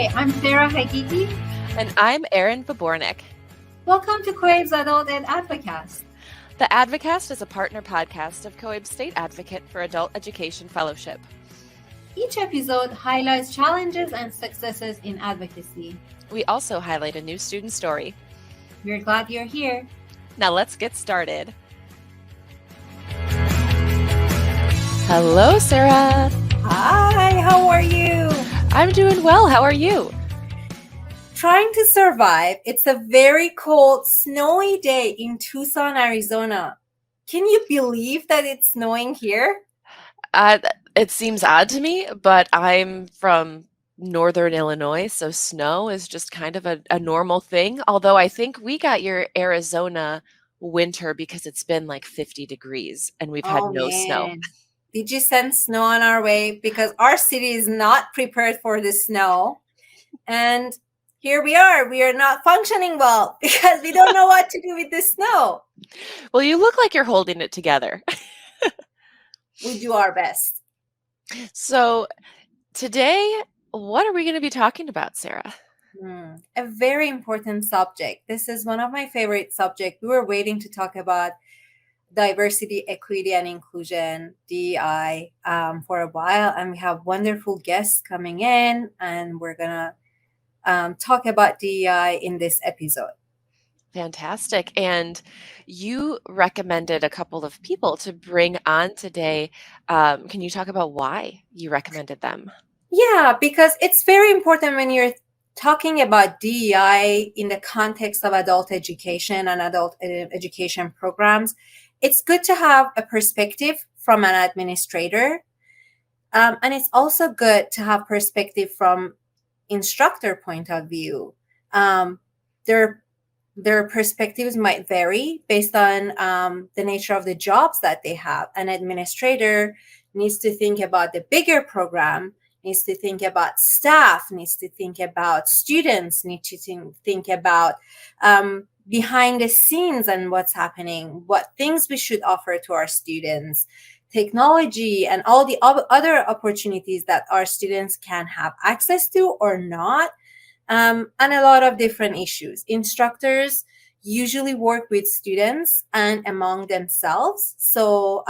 Hi, I'm Sarah Hagigi. And I'm Erin Babornik. Welcome to COABE's Adult Ed Advocast. The Advocast is a partner podcast of COABE State Advocate for Adult Education Fellowship. Each episode highlights challenges and successes in advocacy. We also highlight a new student story. We're glad you're here. Now let's get started. Hello, Sarah. Hi, how are you? I'm doing well. How are you? Trying to survive. It's a very cold, snowy day in Tucson, Arizona. Can you believe that it's snowing here? It seems odd to me, but I'm from northern Illinois, so snow is just kind of a normal thing. Although I think we got your Arizona winter because it's been like 50 degrees and we've had no snow. Did you send snow on our way? Because our city is not prepared for the snow. And here we are. We are not functioning well because we don't know what to do with the snow. Well, you look like you're holding it together. We do our best. So today, what are we going to be talking about, Sarah? A very important subject. This is one of my favorite subjects. We were waiting to talk about diversity, equity, and inclusion, DEI, for a while. And we have wonderful guests coming in, and we're going to talk about DEI in this episode. Fantastic. And you recommended a couple of people to bring on today. Can you talk about why you recommended them? Yeah, because it's very important when you're talking about DEI in the context of adult education and adult education programs. It's good to have a perspective from an administrator. And it's also good to have perspective from instructor point of view. Their perspectives might vary based on the nature of the jobs that they have. An administrator needs to think about the bigger program, needs to think about staff, needs to think about students, needs to think about behind the scenes and what's happening, what things we should offer to our students, technology, and all the other opportunities that our students can have access to or not, and a lot of different issues. Instructors usually work with students and among themselves, so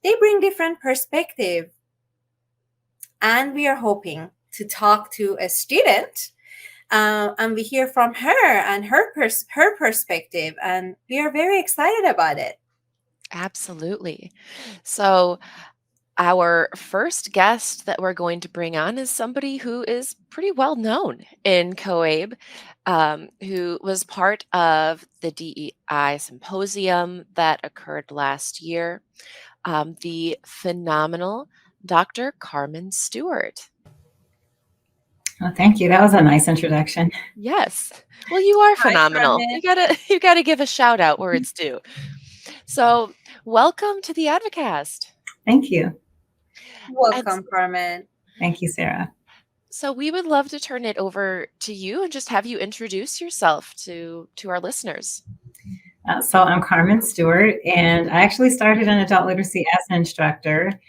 they bring different perspective. And we are hoping to talk to a student and we hear from her and her perspective, and we are very excited about it. Absolutely. So our first guest that we're going to bring on is somebody who is pretty well known in COABE, who was part of the DEI symposium that occurred last year, the phenomenal Dr. Carmine Stewart. Oh, thank you. That was a nice introduction. Yes. Well, you are phenomenal. You gotta give a shout out where it's due. So welcome to the Advocast. Thank you. Welcome, Carmen. Thank you, Sarah. So we would love to turn it over to you and just have you introduce yourself to our listeners. So I'm Carmine Stewart, and I actually started in adult literacy as an instructor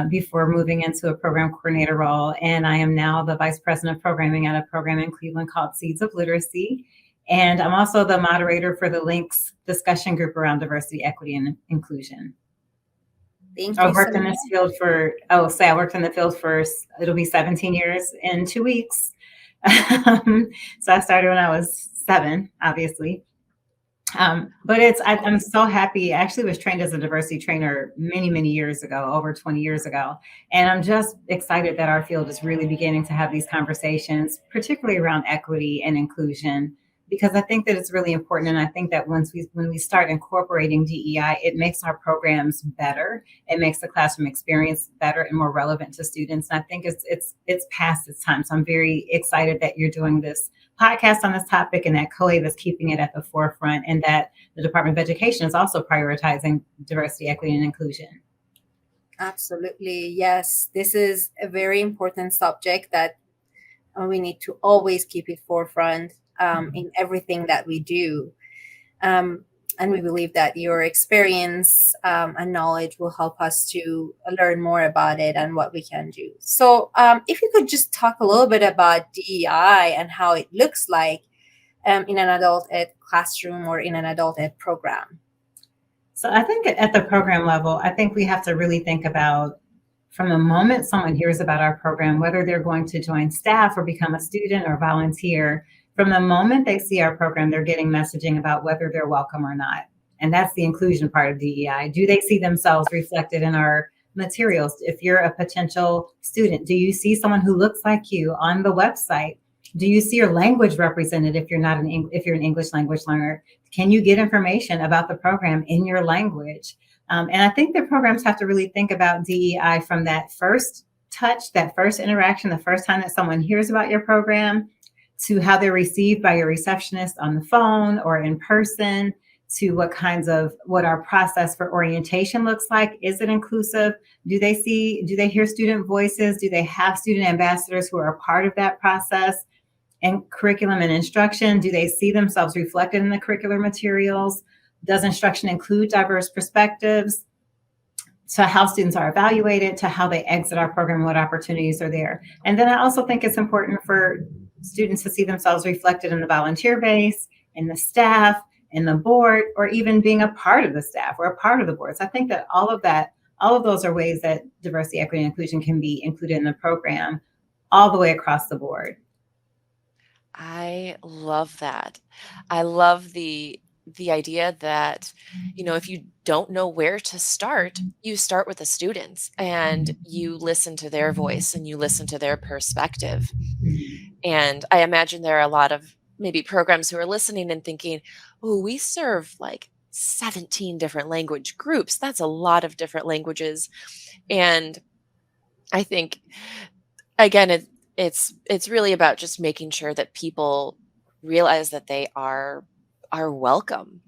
before moving into a program coordinator role. And I am now the vice president of programming at a program in Cleveland called Seeds of Literacy. And I'm also the moderator for the Links discussion group around diversity, equity, and inclusion. Thank you. I worked in this field for, I worked in the field for, it'll be 17 years in 2 weeks. So I started when I was 7, obviously. But I'm so happy. I actually was trained as a diversity trainer many, many years ago, over 20 years ago. And I'm just excited that our field is really beginning to have these conversations, particularly around equity and inclusion, because I think that it's really important. And I think that when we start incorporating DEI, it makes our programs better. It makes the classroom experience better and more relevant to students. And I think it's past its time. So I'm very excited that you're doing this podcast on this topic and that COABE is keeping it at the forefront, and that the Department of Education is also prioritizing diversity, equity, and inclusion. Absolutely. Yes. This is a very important subject that we need to always keep it forefront in everything that we do. and we believe that your experience and knowledge will help us to learn more about it and what we can do. So if you could just talk a little bit about DEI and how it looks like in an adult ed classroom or in an adult ed program. So I think at the program level, I think we have to really think about, from the moment someone hears about our program, whether they're going to join staff or become a student or volunteer, from the moment they see our program, they're getting messaging about whether they're welcome or not. And that's the inclusion part of DEI. Do they see themselves reflected in our materials? If you're a potential student, do you see someone who looks like you on the website? Do you see your language represented if you're not if you're an English language learner? Can you get information about the program in your language? And I think the programs have to really think about DEI from that first touch, that first interaction, the first time that someone hears about your program, to how they're received by your receptionist on the phone or in person, to what our process for orientation looks like. Is it inclusive? Do they hear student voices? Do they have student ambassadors who are a part of that process? And curriculum and instruction, do they see themselves reflected in the curricular materials? Does instruction include diverse perspectives? To how students are evaluated, to how they exit our program, what opportunities are there. And then I also think it's important for students to see themselves reflected in the volunteer base, in the staff, in the board, or even being a part of the staff or a part of the boards. I think that all of those are ways that diversity, equity, and inclusion can be included in the program all the way across the board. I love that. I love the idea that, if you don't know where to start, you start with the students and you listen to their voice and you listen to their perspective. And I imagine there are a lot of maybe programs who are listening and thinking, oh, we serve like 17 different language groups. That's a lot of different languages. And I think, again, it's really about just making sure that people realize that they are welcome.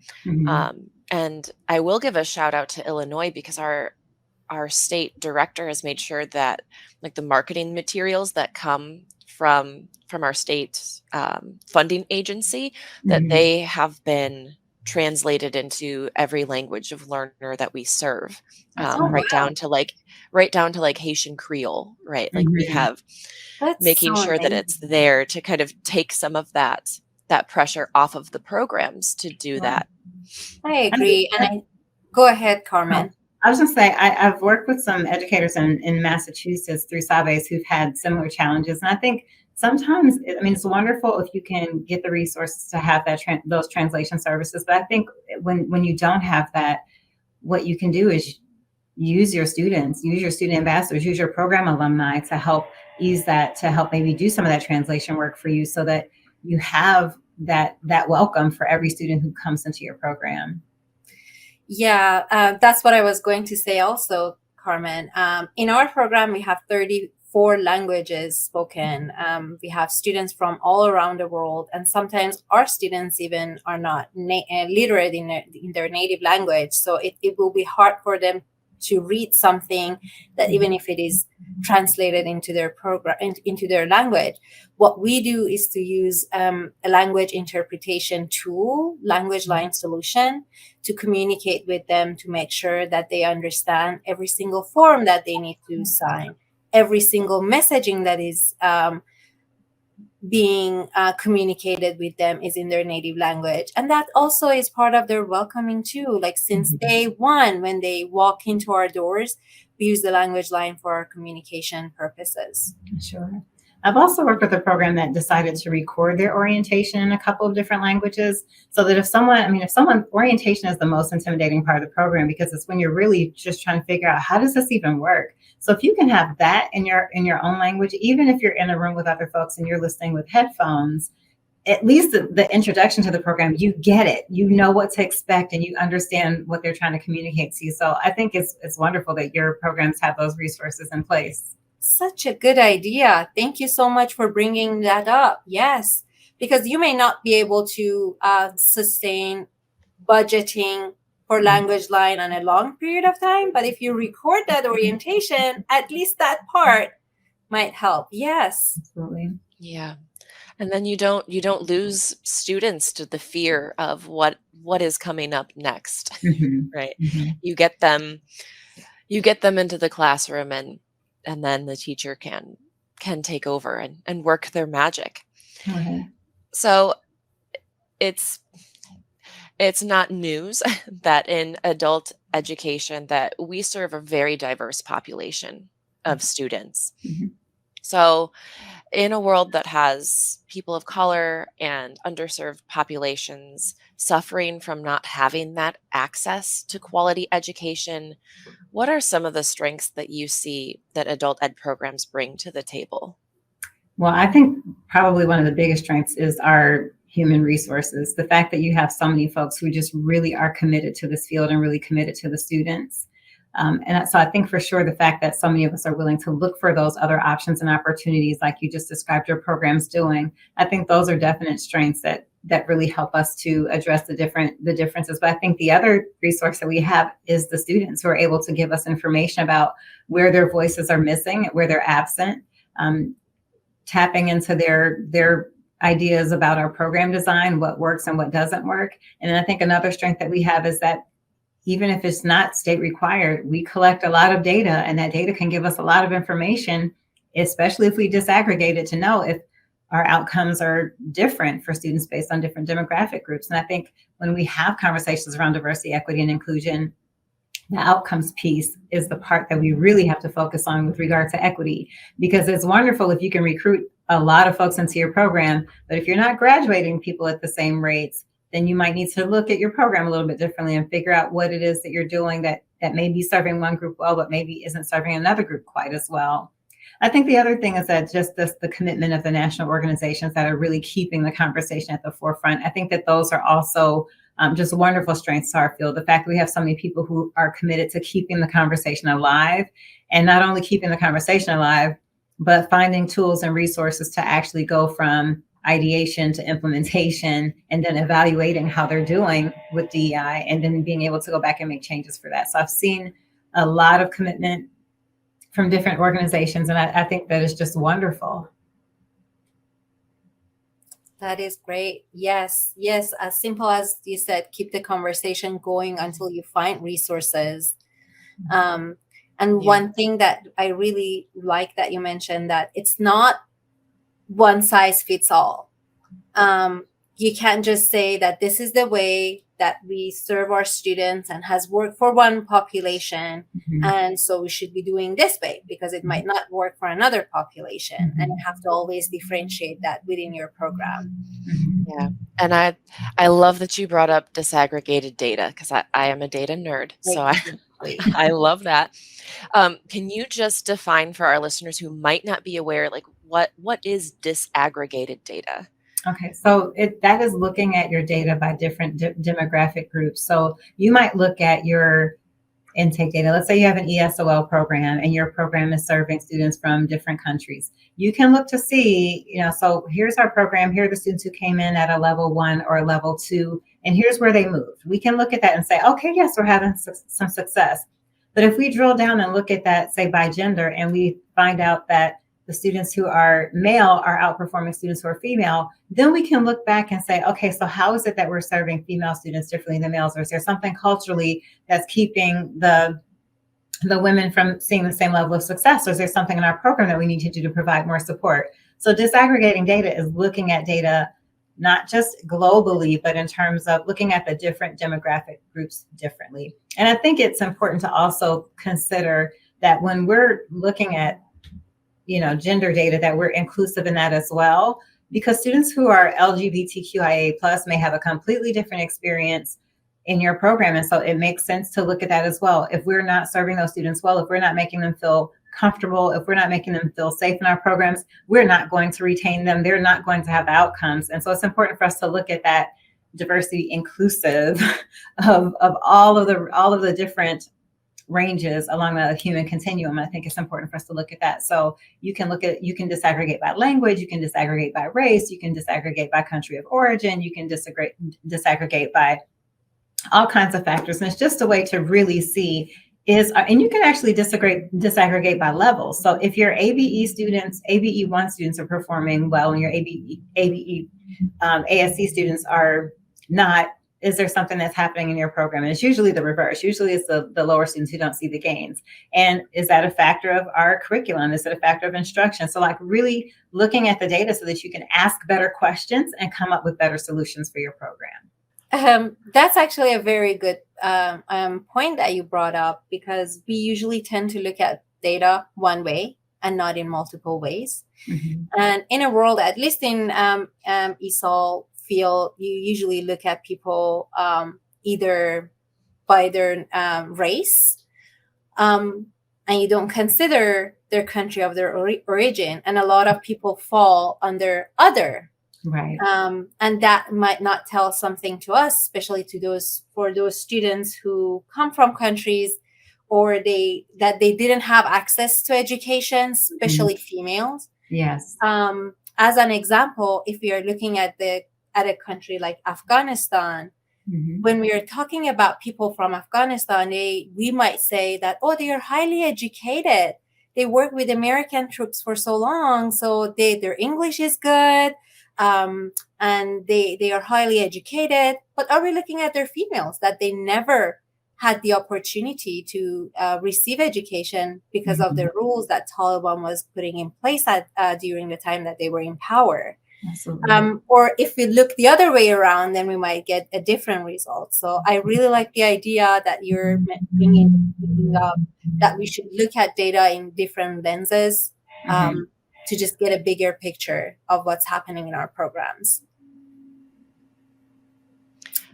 And I will give a shout out to Illinois, because our state director has made sure that like the marketing materials that come from our state funding agency, that they have been translated into every language of learner that we serve, right down to like Haitian Creole, right? Like we have making so sure that amazing. it's there to kind of take some of that pressure off of the programs to do that. I agree. And go ahead, Carmen. I was going to say, I've worked with some educators in Massachusetts through COABE who've had similar challenges. And I think sometimes, it's wonderful if you can get the resources to have those translation services. But I think when you don't have that, what you can do is use your students, use your student ambassadors, use your program alumni to help ease that, to help maybe do some of that translation work for you, so that you have that welcome for every student who comes into your program. Yeah, that's what I was going to say also, Carmen. In our program, we have 34 languages spoken. We have students from all around the world, and sometimes our students even are not literate in their native language. So it will be hard for them to read something that, even if it is translated into their program, into their language. What we do is to use a language interpretation tool, language line solution, to communicate with them, to make sure that they understand every single form that they need to sign, every single messaging that is being communicated with them is in their native language. And that also is part of their welcoming too. Like since day one, when they walk into our doors, we use the language line for our communication purposes. Sure. I've also worked with a program that decided to record their orientation in a couple of different languages, so that if someone, orientation is the most intimidating part of the program, because it's when you're really just trying to figure out, how does this even work? So if you can have that in your own language, even if you're in a room with other folks and you're listening with headphones, at least the introduction to the program, you get it, you know what to expect, and you understand what they're trying to communicate to you. So I think it's wonderful that your programs have those resources in place. Such a good idea. Thank you so much for bringing that up. Yes, because you may not be able to sustain budgeting for language line on a long period of time, but if you record that orientation, at least that part might help. Yes. Absolutely. Yeah. And then you don't lose students to the fear of what what is coming up next, Mhm. right? Mhm. You get them into the classroom, and then the teacher can take over and work their magic. Right. So it's not news that in adult education that we serve a very diverse population of students. Mhm. So in a world that has people of color and underserved populations suffering from not having that access to quality education, what are some of the strengths that you see that adult ed programs bring to the table? Well, I think probably one of the biggest strengths is our human resources. The fact that you have so many folks who just really are committed to this field and really committed to the students. So I think for sure the fact that so many of us are willing to look for those other options and opportunities like you just described your programs doing, I think those are definite strengths that really help us to address the differences. But I think the other resource that we have is the students who are able to give us information about where their voices are missing, where they're absent. Tapping into their ideas about our program design, what works and what doesn't work. And then I think another strength that we have is that even if it's not state required, we collect a lot of data, and that data can give us a lot of information, especially if we disaggregate it to know if our outcomes are different for students based on different demographic groups. And I think when we have conversations around diversity, equity, and inclusion, the outcomes piece is the part that we really have to focus on with regard to equity, because it's wonderful if you can recruit a lot of folks into your program, but if you're not graduating people at the same rates, then you might need to look at your program a little bit differently and figure out what it is that you're doing that may be serving one group well, but maybe isn't serving another group quite as well. I think the other thing is that just the commitment of the national organizations that are really keeping the conversation at the forefront. I think that those are also just wonderful strengths to our field. The fact that we have so many people who are committed to keeping the conversation alive, and not only keeping the conversation alive, but finding tools and resources to actually go from ideation to implementation, and then evaluating how they're doing with DEI, and then being able to go back and make changes for that. So I've seen a lot of commitment from different organizations, and I think that is just wonderful. That is great. Yes, yes. As simple as you said, keep the conversation going until you find resources. And one thing that I really like that you mentioned, that it's not one size fits all. You can't just say that this is the way that we serve our students and has worked for one population, and so we should be doing this way, because it might not work for another population. And you have to always differentiate that within your program. Yeah. And I love that you brought up disaggregated data, because I am a data nerd. So I love that. Can you just define for our listeners who might not be aware, like what is disaggregated data? Okay, so that is looking at your data by different demographic groups. So you might look at your intake data. Let's say you have an ESOL program and your program is serving students from different countries. You can look to see, so here's our program, here are the students who came in at a level 1 or a level 2, and here's where they moved. We can look at that and say, okay, yes, we're having some success. But if we drill down and look at that, say by gender, and we find out that the students who are male are outperforming students who are female, then we can look back and say, okay, so how is it that we're serving female students differently than males? Or is there something culturally that's keeping the women from seeing the same level of success? Or is there something in our program that we need to do to provide more support? So disaggregating data is looking at data not just globally, but in terms of looking at the different demographic groups differently. And I think it's important to also consider that when we're looking at gender data, that we're inclusive in that as well, because students who are LGBTQIA+ may have a completely different experience in your program. And so it makes sense to look at that as well. If we're not serving those students well, if we're not making them feel comfortable, if we're not making them feel safe in our programs, we're not going to retain them. They're not going to have outcomes. And so it's important for us to look at that diversity inclusive of all of the different ranges along the human continuum. I think it's important for us to look at that. So you can disaggregate by language, you can disaggregate by race, you can disaggregate by country of origin, you can disaggregate by all kinds of factors. And it's just a way to really see and you can actually disaggregate by levels. So if your ABE students, ABE1 students are performing well, and your ASC students are not is there something that's happening in your program? And it's usually the reverse. Usually it's the lower students who don't see the gains. And is that a factor of our curriculum? Is it a factor of instruction? So like really looking at the data so that you can ask better questions and come up with better solutions for your program. That's actually a very good point that you brought up, because we usually tend to look at data one way and not in multiple ways. Mm-hmm. And in a world, at least in ESOL field, you usually look at people either by their race, and you don't consider their country of their origin. And a lot of people fall under other. Right. And that might not tell something to us, especially for those students who come from countries or they didn't have access to education, especially females. Yes. As an example, if we are looking at a country like Afghanistan, when we are talking about people from Afghanistan, we might say that, oh, they are highly educated. They work with American troops for so long, so their English is good. And they are highly educated. But are we looking at their females, that they never had the opportunity to receive education because of the rules that Taliban was putting in place during the time that they were in power? Absolutely. Or if we look the other way around, then we might get a different result. So I really like the idea that you're bringing up, that we should look at data in different lenses. To just get a bigger picture of what's happening in our programs.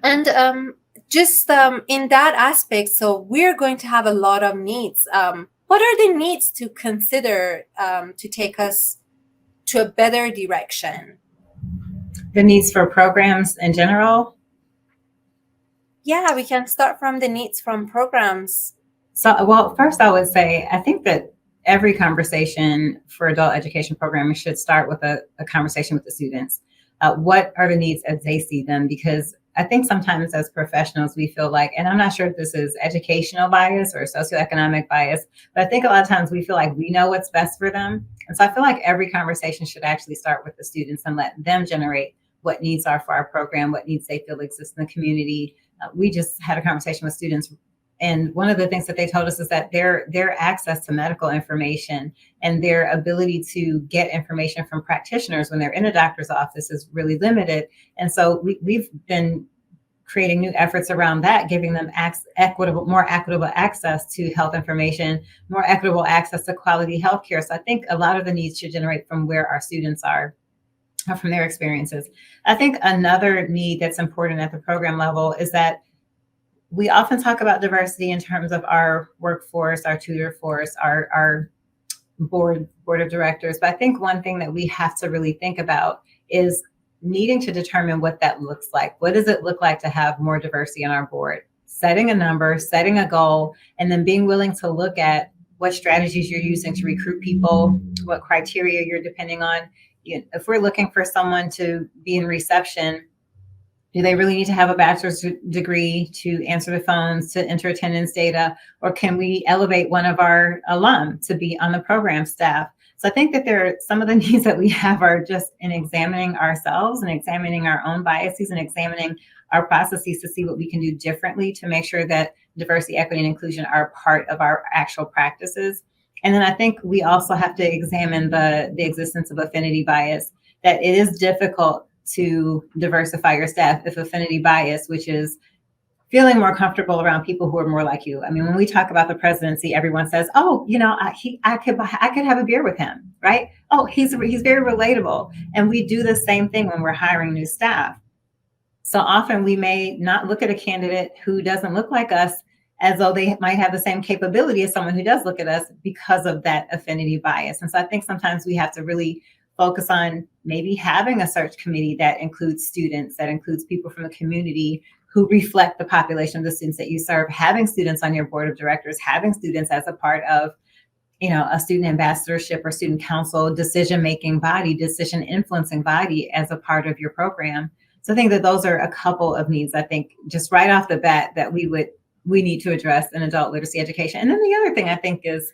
And in that aspect, so we're going to have a lot of needs. What are the needs to consider to take us to a better direction? The needs for programs in general? Yeah, we can start from the needs from programs. So, well, first I would say, I think that every conversation for adult education programming should start with a conversation with the students. What are the needs as they see them? Because I think sometimes as professionals, we feel like, and I'm not sure if this is educational bias or socioeconomic bias, but I think a lot of times we feel like we know what's best for them. And so I feel like every conversation should actually start with the students and let them generate what needs are for our program, what needs they feel exist in the community. We just had a conversation with students, and one of the things that they told us is that their access to medical information and their ability to get information from practitioners when they're in a doctor's office is really limited. And so we've been creating new efforts around that, giving them more equitable access to health information, more equitable access to quality healthcare. So I think a lot of the needs should generate from where our students are, from their experiences. I think another need that's important at the program level is that we often talk about diversity in terms of our workforce, our tutor force, our board of directors. But I think one thing that we have to really think about is needing to determine what that looks like. What does it look like to have more diversity on our board? Setting a number, setting a goal, and then being willing to look at what strategies you're using to recruit people, what criteria you're depending on. If we're looking for someone to be in reception, do they really need to have a bachelor's degree to answer the phones, to enter attendance data, or can we elevate one of our alum to be on the program staff? So I think that there are some of the needs that we have are just in examining ourselves and examining our own biases and examining our processes to see what we can do differently to make sure that diversity, equity, and inclusion are part of our actual practices. And then I think we also have to examine the existence of affinity bias, that it is difficult to diversify your staff if affinity bias, which is feeling more comfortable around people who are more like you. I mean, when we talk about the presidency, everyone says, "Oh, I could have a beer with him," right? "Oh, he's very relatable." And we do the same thing when we're hiring new staff. So often we may not look at a candidate who doesn't look like us as though they might have the same capability as someone who does look at us because of that affinity bias. And so I think sometimes we have to really focus on maybe having a search committee that includes students, that includes people from the community who reflect the population of the students that you serve, having students on your board of directors, having students as a part of, a student ambassadorship or student council, decision-making body, decision influencing body as a part of your program. So I think that those are a couple of needs, I think, just right off the bat that we need to address in adult literacy education. And then the other thing I think is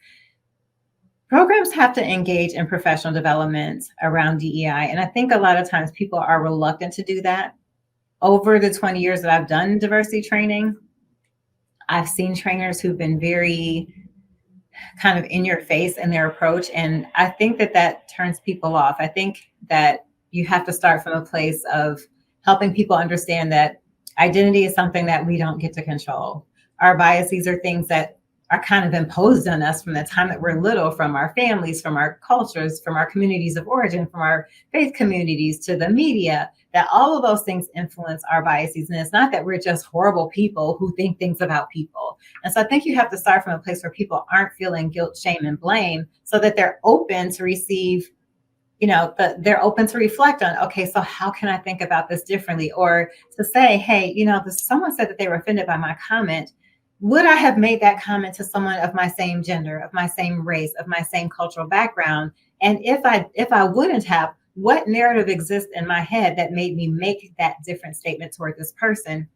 programs have to engage in professional development around DEI. And I think a lot of times people are reluctant to do that. over the 20 years that I've done diversity training, I've seen trainers who've been very kind of in your face in their approach. And I think that turns people off. I think that you have to start from a place of helping people understand that identity is something that we don't get to control. Our biases are things that are kind of imposed on us from the time that we're little, from our families, from our cultures, from our communities of origin, from our faith communities to the media, that all of those things influence our biases. And it's not that we're just horrible people who think things about people. And so I think you have to start from a place where people aren't feeling guilt, shame, and blame, so that they're open to receive, they're open to reflect on, okay, so how can I think about this differently? Or to say, hey, someone said that they were offended by my comment. Would I have made that comment to someone of my same gender, of my same race, of my same cultural background? And if I wouldn't have, what narrative exists in my head that made me make that different statement toward this person?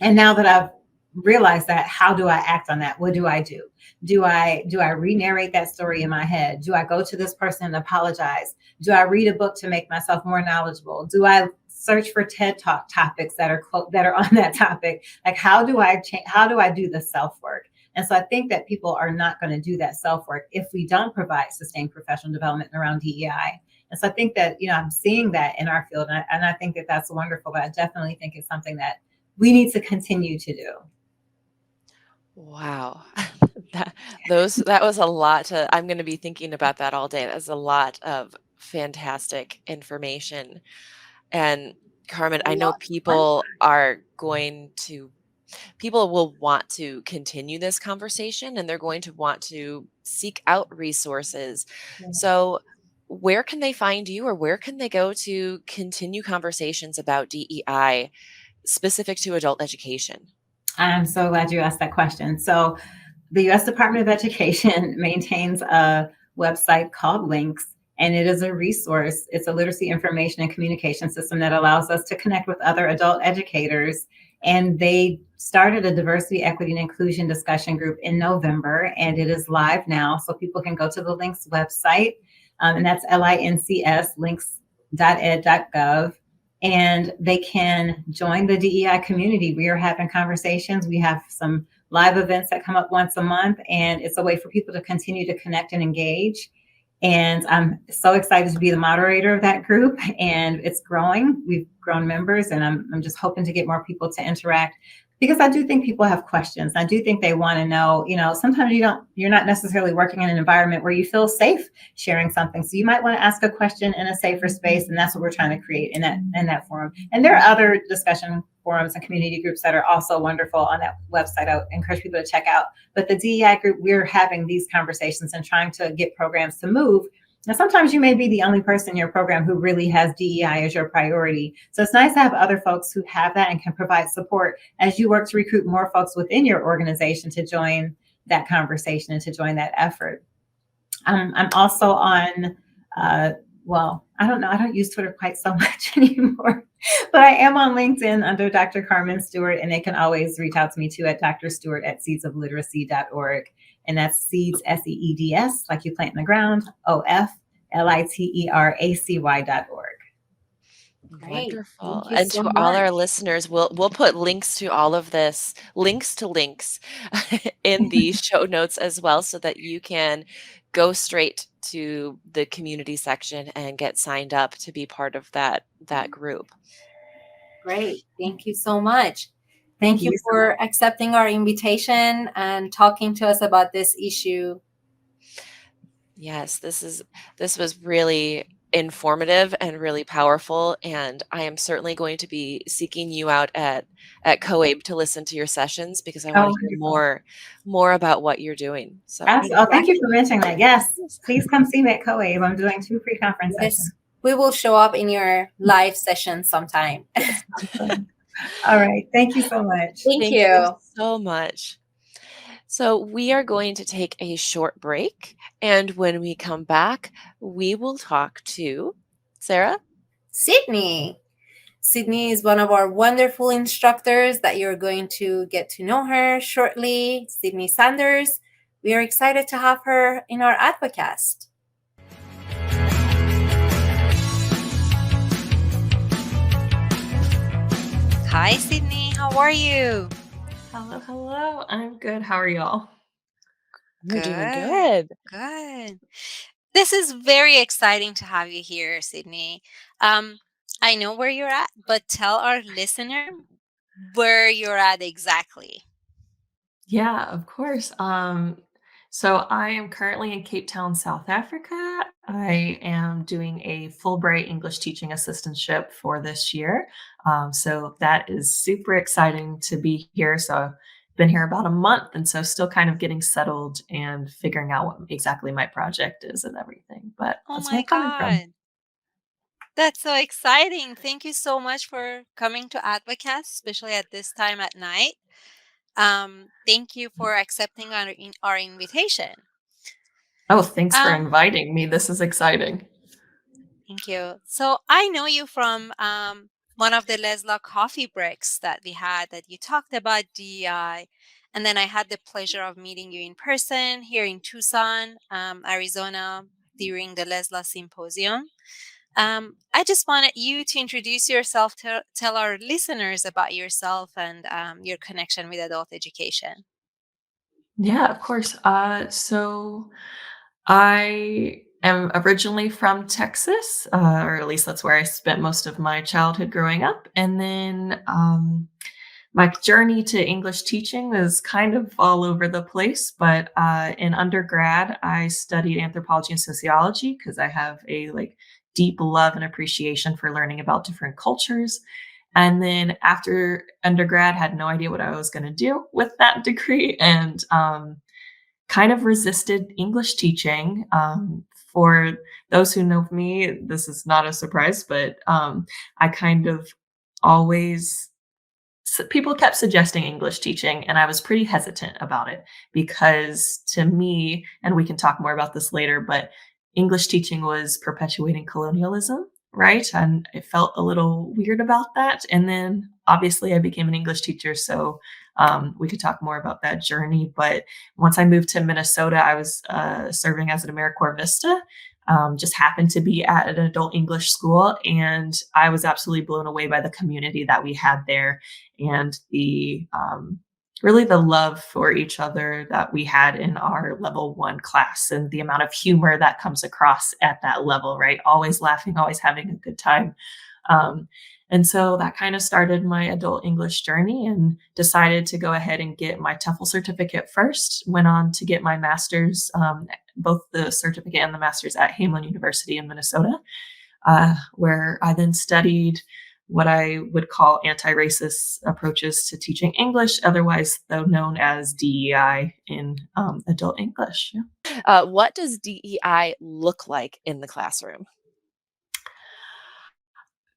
And now that I've realized that, how do I act on that? What do I do? Do I re-narrate that story in my head? Do I go to this person and apologize? Do I read a book to make myself more knowledgeable? Do I search for TED Talk topics that are on that topic? Like, how do I do the self-work? And so I think that people are not going to do that self-work if we don't provide sustained professional development around DEI. And so I think that, I'm seeing that in our field, and I think that that's wonderful, but I definitely think it's something that we need to continue to do. Wow. That was a lot I'm going to be thinking about that all day. That's a lot of fantastic information. And Carmen, I know people will want to continue this conversation, and they're going to want to seek out resources. Yeah. So where can they find you, or where can they go to continue conversations about DEI specific to adult education? I'm so glad you asked that question. So the U.S. Department of Education maintains a website called Links, and it is a resource. It's a literacy information and communication system that allows us to connect with other adult educators. And they started a diversity, equity, and inclusion discussion group in November, and it is live now. So people can go to the Links website, and that's LINCS, links.ed.gov. And they can join the DEI community. We are having conversations. We have some live events that come up once a month, and it's a way for people to continue to connect and engage. And I'm so excited to be the moderator of that group, and it's growing. We've grown members, and I'm just hoping to get more people to interact, because I do think people have questions. I do think they want to know, sometimes you're not necessarily working in an environment where you feel safe sharing something. So you might want to ask a question in a safer space. And that's what we're trying to create in that forum. And there are other discussion forums and community groups that are also wonderful on that website. I encourage people to check out. But the DEI group, we're having these conversations and trying to get programs to move. Now, sometimes you may be the only person in your program who really has DEI as your priority. So it's nice to have other folks who have that and can provide support as you work to recruit more folks within your organization to join that conversation and to join that effort. I'm also on, I don't use Twitter quite so much anymore, but I am on LinkedIn under Dr. Carmine Stewart, and they can always reach out to me too at drstewart@seedsofliteracy.org. And that's seeds, SEEDS, like you plant in the ground, OFLITERACY.org. Wonderful. And to all our listeners, we'll put links to all of this, links to links in the show notes as well, so that you can go straight to the community section and get signed up to be part of that group. Great. Thank you so much. Thank you for accepting our invitation and talking to us about this issue. Yes, this was really informative and really powerful, and I am certainly going to be seeking you out at COABE to listen to your sessions, because I want to hear more about what you're doing. So thank you for mentioning that. Yes, please come see me at COABE. I'm doing 2 pre-conference sessions. We will show up in your live session sometime. All right. Thank you so much. Thank you so much. So we are going to take a short break, and when we come back, we will talk to Sarah. Cydnee. Cydnee is one of our wonderful instructors that you're going to get to know her shortly. Cydnee Sanders. We are excited to have her in our Advocast. Hi, Cydnee. How are you? Hello, hello. I'm good. How are y'all? We're doing Good. good. Good. This is very exciting to have you here, Cydnee. I know where you're at, but tell our listener where you're at exactly. Yeah, of course. So I am currently in Cape Town, South Africa. I am doing a Fulbright English teaching assistantship for this year. So that is super exciting to be here. So I've been here about a month, and so still kind of getting settled and figuring out what exactly my project is and everything. But Oh that's where my I'm coming from. God. That's so exciting. Thank you so much for coming to Advocast, especially at this time at night. Thank you for accepting our invitation. Oh, thanks for Um, inviting me. This is exciting. Thank you. So I know you from one of the Lesla coffee breaks that we had that you talked about DEI. And then I had the pleasure of meeting you in person here in Tucson, Arizona, during the Lesla Symposium. I just wanted you to introduce yourself, tell our listeners about yourself and your connection with adult education. Yeah, of course. So I am originally from Texas, or at least that's where I spent most of my childhood growing up. And then my journey to English teaching was kind of all over the place. But in undergrad, I studied anthropology and sociology because I have a deep love and appreciation for learning about different cultures. And then after undergrad, had no idea what I was going to do with that degree, and kind of resisted English teaching. For those who know me, this is not a surprise, but I kind of always people kept suggesting English teaching, and I was pretty hesitant about it because to me, and we can talk more about this later, but English teaching was perpetuating colonialism, right? And I felt a little weird about that. And then obviously I became an English teacher, so we could talk more about that journey. But once I moved to Minnesota, I was serving as an AmeriCorps Vista. Just happened to be at an adult English school, and I was absolutely blown away by the community that we had there and the really the love for each other that we had in our level one class and the amount of humor that comes across at that level, right? Always laughing, always having a good time. Um, and so that kind of started my adult English journey, and decided to go ahead and get my TOEFL certificate first. Went on to get my master's, both the certificate and the master's at Hamline University in Minnesota, where I then studied what I would call anti-racist approaches to teaching English, otherwise though known as DEI in adult English. Yeah. What does DEI look like in the classroom?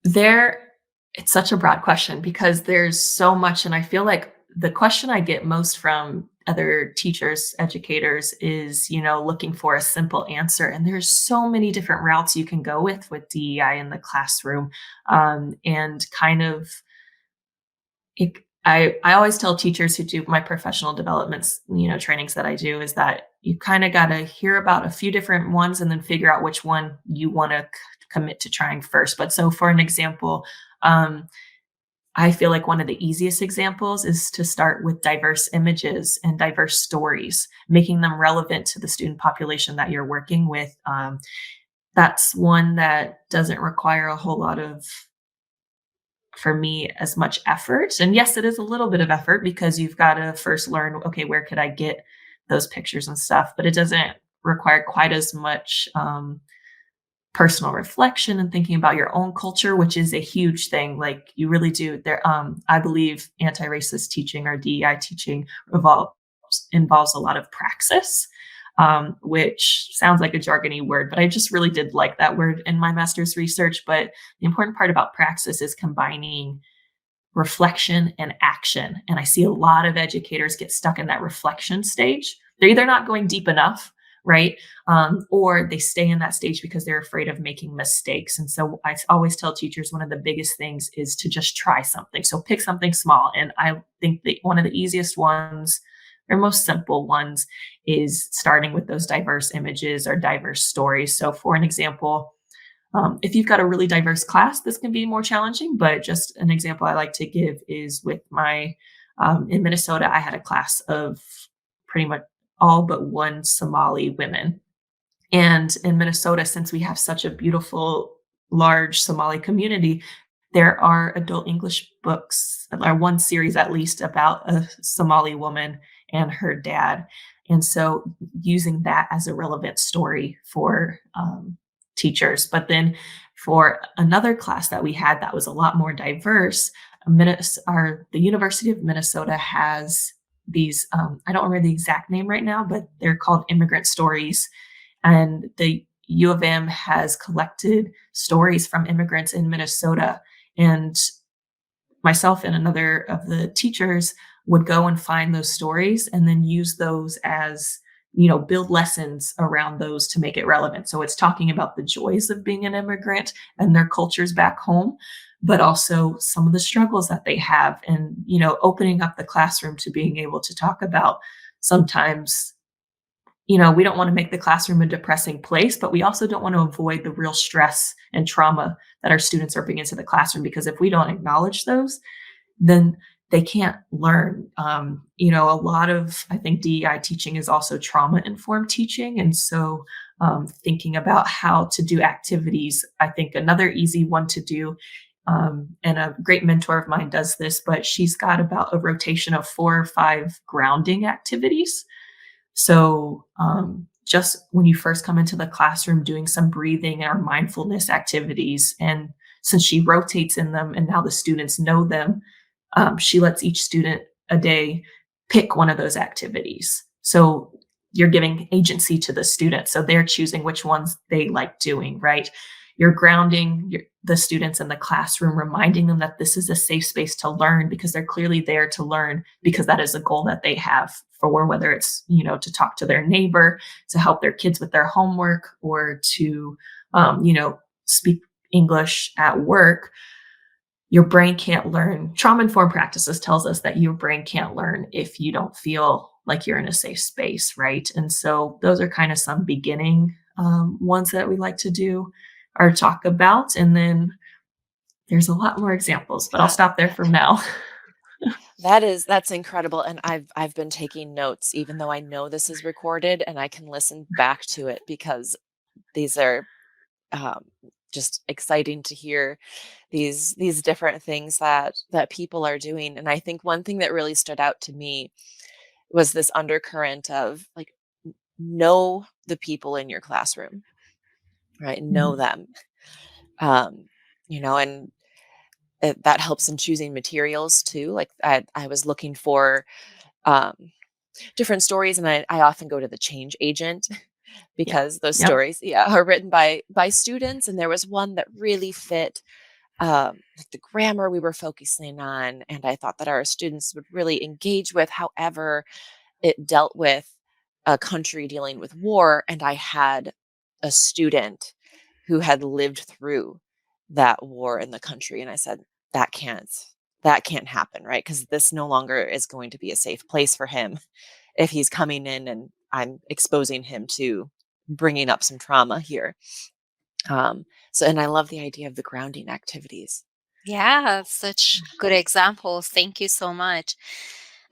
There, it's such a broad question because there's so much, and I feel like the question I get most from other teachers, educators is, looking for a simple answer. And there's so many different routes you can go with DEI in the classroom. And kind of, I always tell teachers who do my professional developments, trainings that I do, is that you kind of got to hear about a few different ones and then figure out which one you want to commit to trying first. But so for an example, I feel like one of the easiest examples is to start with diverse images and diverse stories, making them relevant to the student population that you're working with. That's one that doesn't require a whole lot of, for me, as much effort. And yes, it is a little bit of effort because you've got to first learn, okay, where could I get those pictures and stuff? But it doesn't require quite as much personal reflection and thinking about your own culture, which is a huge thing. Like you really do there. I believe anti-racist teaching or DEI teaching involves a lot of praxis, which sounds like a jargony word, but I just really did like that word in my master's research. But the important part about praxis is combining reflection and action. And I see a lot of educators get stuck in that reflection stage. They're either not going deep enough, right? Or they stay in that stage because they're afraid of making mistakes. And so I always tell teachers one of the biggest things is to just try something. So pick something small. And I think that one of the easiest ones or most simple ones is starting with those diverse images or diverse stories. So for an example, If you've got a really diverse class, this can be more challenging, but just an example I like to give is with my, in Minnesota, I had a class of pretty much all but one Somali women. And in Minnesota, since we have such a beautiful, large Somali community, there are adult English books, or one series at least, about a Somali woman and her dad. And so using that as a relevant story for teachers. But then for another class that we had that was a lot more diverse, the University of Minnesota has these, I don't remember the exact name right now, but they're called immigrant stories. And the U of M has collected stories from immigrants in Minnesota. And myself and another of the teachers would go and find those stories and then use those as, build lessons around those to make it relevant. So it's talking about the joys of being an immigrant and their cultures back home, but also some of the struggles that they have, and, opening up the classroom to being able to talk about sometimes, we don't want to make the classroom a depressing place, but we also don't want to avoid the real stress and trauma that our students are bringing into the classroom, because if we don't acknowledge those, then they can't learn. A lot of, I think, DEI teaching is also trauma-informed teaching. And so thinking about how to do activities, I think another easy one to do, and a great mentor of mine does this, but she's got about a rotation of 4 or 5 grounding activities. So just when you first come into the classroom, doing some breathing or mindfulness activities. And since she rotates in them and now the students know them, she lets each student a day pick one of those activities. So you're giving agency to the student. So they're choosing which ones they like doing, right? You're grounding the students in the classroom, reminding them that this is a safe space to learn, because they're clearly there to learn, because that is a goal that they have for, whether it's, to talk to their neighbor, to help their kids with their homework, or to, speak English at work. Your brain can't learn. Trauma-informed practices tells us that your brain can't learn if you don't feel like you're in a safe space, right? And so those are kind of some beginning ones that we like to do or talk about. And then there's a lot more examples, but I'll stop there for now. That's incredible. And I've been taking notes, even though I know this is recorded and I can listen back to it, because these are just exciting to hear these different things that people are doing. And I think one thing that really stood out to me was this undercurrent of, like, know the people in your classroom, right? Know them. And that helps in choosing materials too. Like I was looking for um, different stories, and I often go to the change agent because those Yep. stories, are written by students. And there was one that really fit like the grammar we were focusing on, and I thought that our students would really engage with. However, it dealt with a country dealing with war, and I had a student who had lived through that war in the country, and I said, that can't happen, right? Because this no longer is going to be a safe place for him if he's coming in and I'm exposing him to bringing up some trauma here. And I love the idea of the grounding activities. Yeah, such good examples. Thank you so much.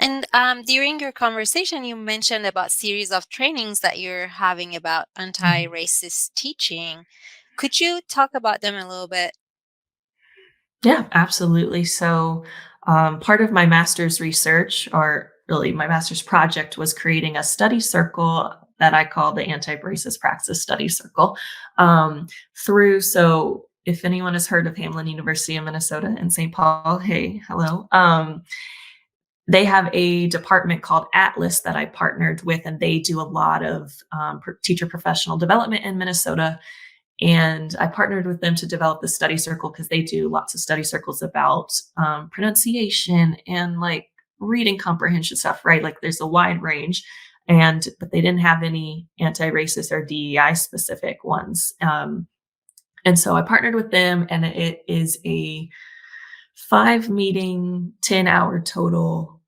And during your conversation, you mentioned about series of trainings that you're having about anti-racist teaching. Could you talk about them a little bit? Yeah, absolutely. So, part of my master's research, or really my master's project, was creating a study circle that I call the Anti-Racist Praxis Study Circle. So if anyone has heard of Hamline University in Minnesota and St. Paul, hey, hello. They have a department called Atlas that I partnered with, and they do a lot of teacher professional development in Minnesota. And I partnered with them to develop the study circle, because they do lots of study circles about pronunciation and like reading comprehension stuff, right? Like there's a wide range, but they didn't have any anti-racist or DEI specific ones. And so I partnered with them, and it is a 5 meeting, 10-hour total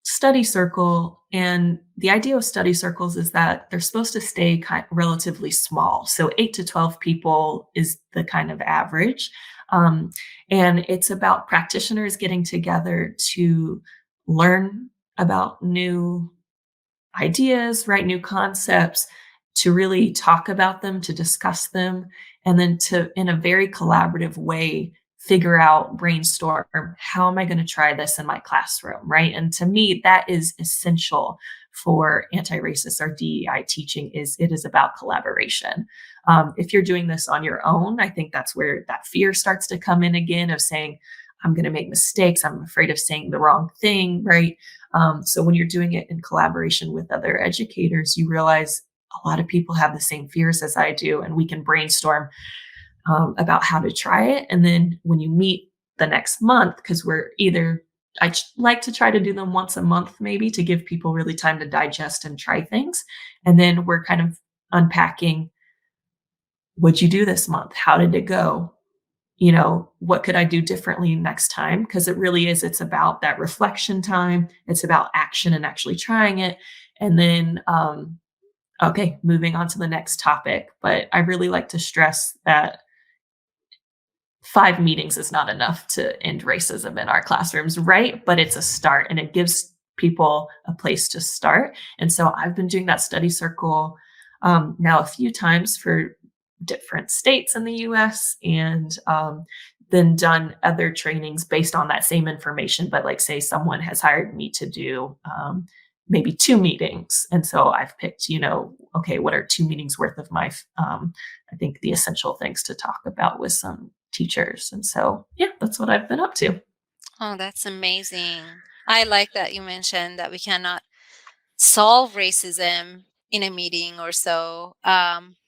study circle. And the idea of study circles is that they're supposed to stay relatively small. So 8 to 12 people is the kind of average. Um, and it's about practitioners getting together to learn about new ideas, right? New concepts, to really talk about them, to discuss them, and then to, in a very collaborative way, figure out, brainstorm, how am I going to try this in my classroom, right? And to me, that is essential for anti-racist or DEI teaching. Is it is about collaboration. If you're doing this on your own, I think that's where that fear starts to come in again of saying, I'm going to make mistakes. I'm afraid of saying the wrong thing, right? So when you're doing it in collaboration with other educators, you realize a lot of people have the same fears as I do, and we can brainstorm about how to try it. And then when you meet the next month, because like to try to do them once a month, maybe, to give people really time to digest and try things. And then we're kind of unpacking, what'd you do this month? How did it go? What could I do differently next time? Because it's about that reflection time. It's about action and actually trying it. And then, okay, moving on to the next topic. But I really like to stress that 5 meetings is not enough to end racism in our classrooms, right? But it's a start, and it gives people a place to start. And so I've been doing that study circle now a few times for different states in the US, and then done other trainings based on that same information. But like, say someone has hired me to do maybe 2 meetings. And so I've picked, okay, what are 2 meetings worth of my, I think, the essential things to talk about with some teachers. And so, yeah, that's what I've been up to. Oh, that's amazing. I like that you mentioned that we cannot solve racism in a meeting or so.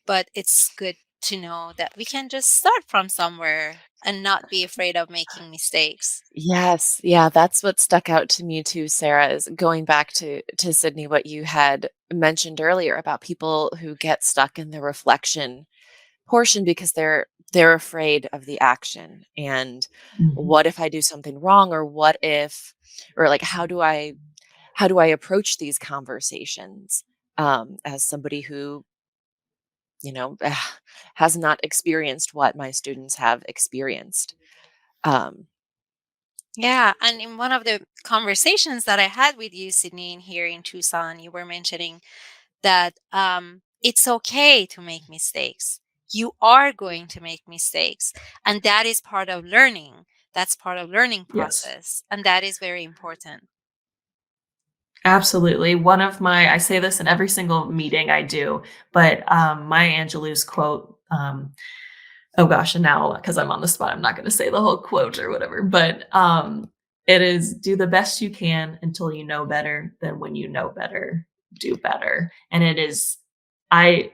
But it's good to know that we can just start from somewhere and not be afraid of making mistakes. Yes. Yeah, that's what stuck out to me too, Sarah, is going back to Cydnee, what you had mentioned earlier about people who get stuck in the reflection portion because they're afraid of the action. And Mhm. what if I do something wrong, or like how do I approach these conversations as somebody who you know has not experienced what my students have experienced. um, Yeah, and in one of the conversations that I had with you, Cydnee, here in Tucson, you were mentioning that it's okay to make mistakes. You are going to make mistakes, and that is part of learning. That's part of learning Yes, process, and that is very important. absolutely. I say this in every single meeting I do, but Maya Angelou's quote, oh gosh, and now because I'm on the spot, I'm not going to say the whole quote or whatever, but it is, do the best you can until you know better. Then when you know better, do better. And it is, I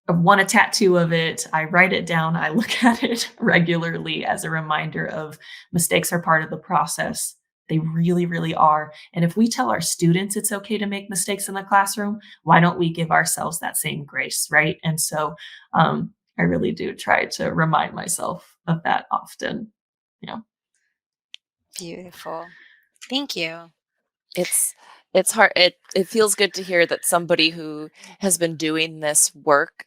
want a tattoo of it. I write it down. I look at it regularly as a reminder of mistakes are part of the process. They really, really are. And if we tell our students it's okay to make mistakes in the classroom, why don't we give ourselves that same grace, right? And so I really do try to remind myself of that often. Yeah. Beautiful. Thank you. it's it's hard. It feels good to hear that somebody who has been doing this work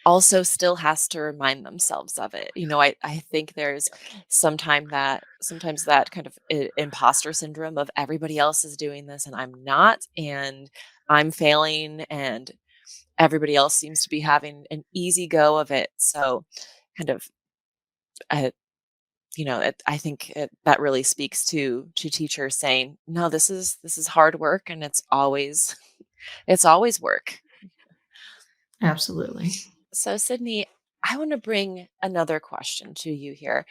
also still has to remind themselves of it. I think there's sometimes that kind of imposter syndrome of everybody else is doing this and I'm not, and I'm failing, and everybody else seems to be having an easy go of it. So kind of, uh, I think that really speaks to teachers saying, no, this is hard work, and it's always it's always work. Absolutely. So, Cydnee, I want to bring another question to you here,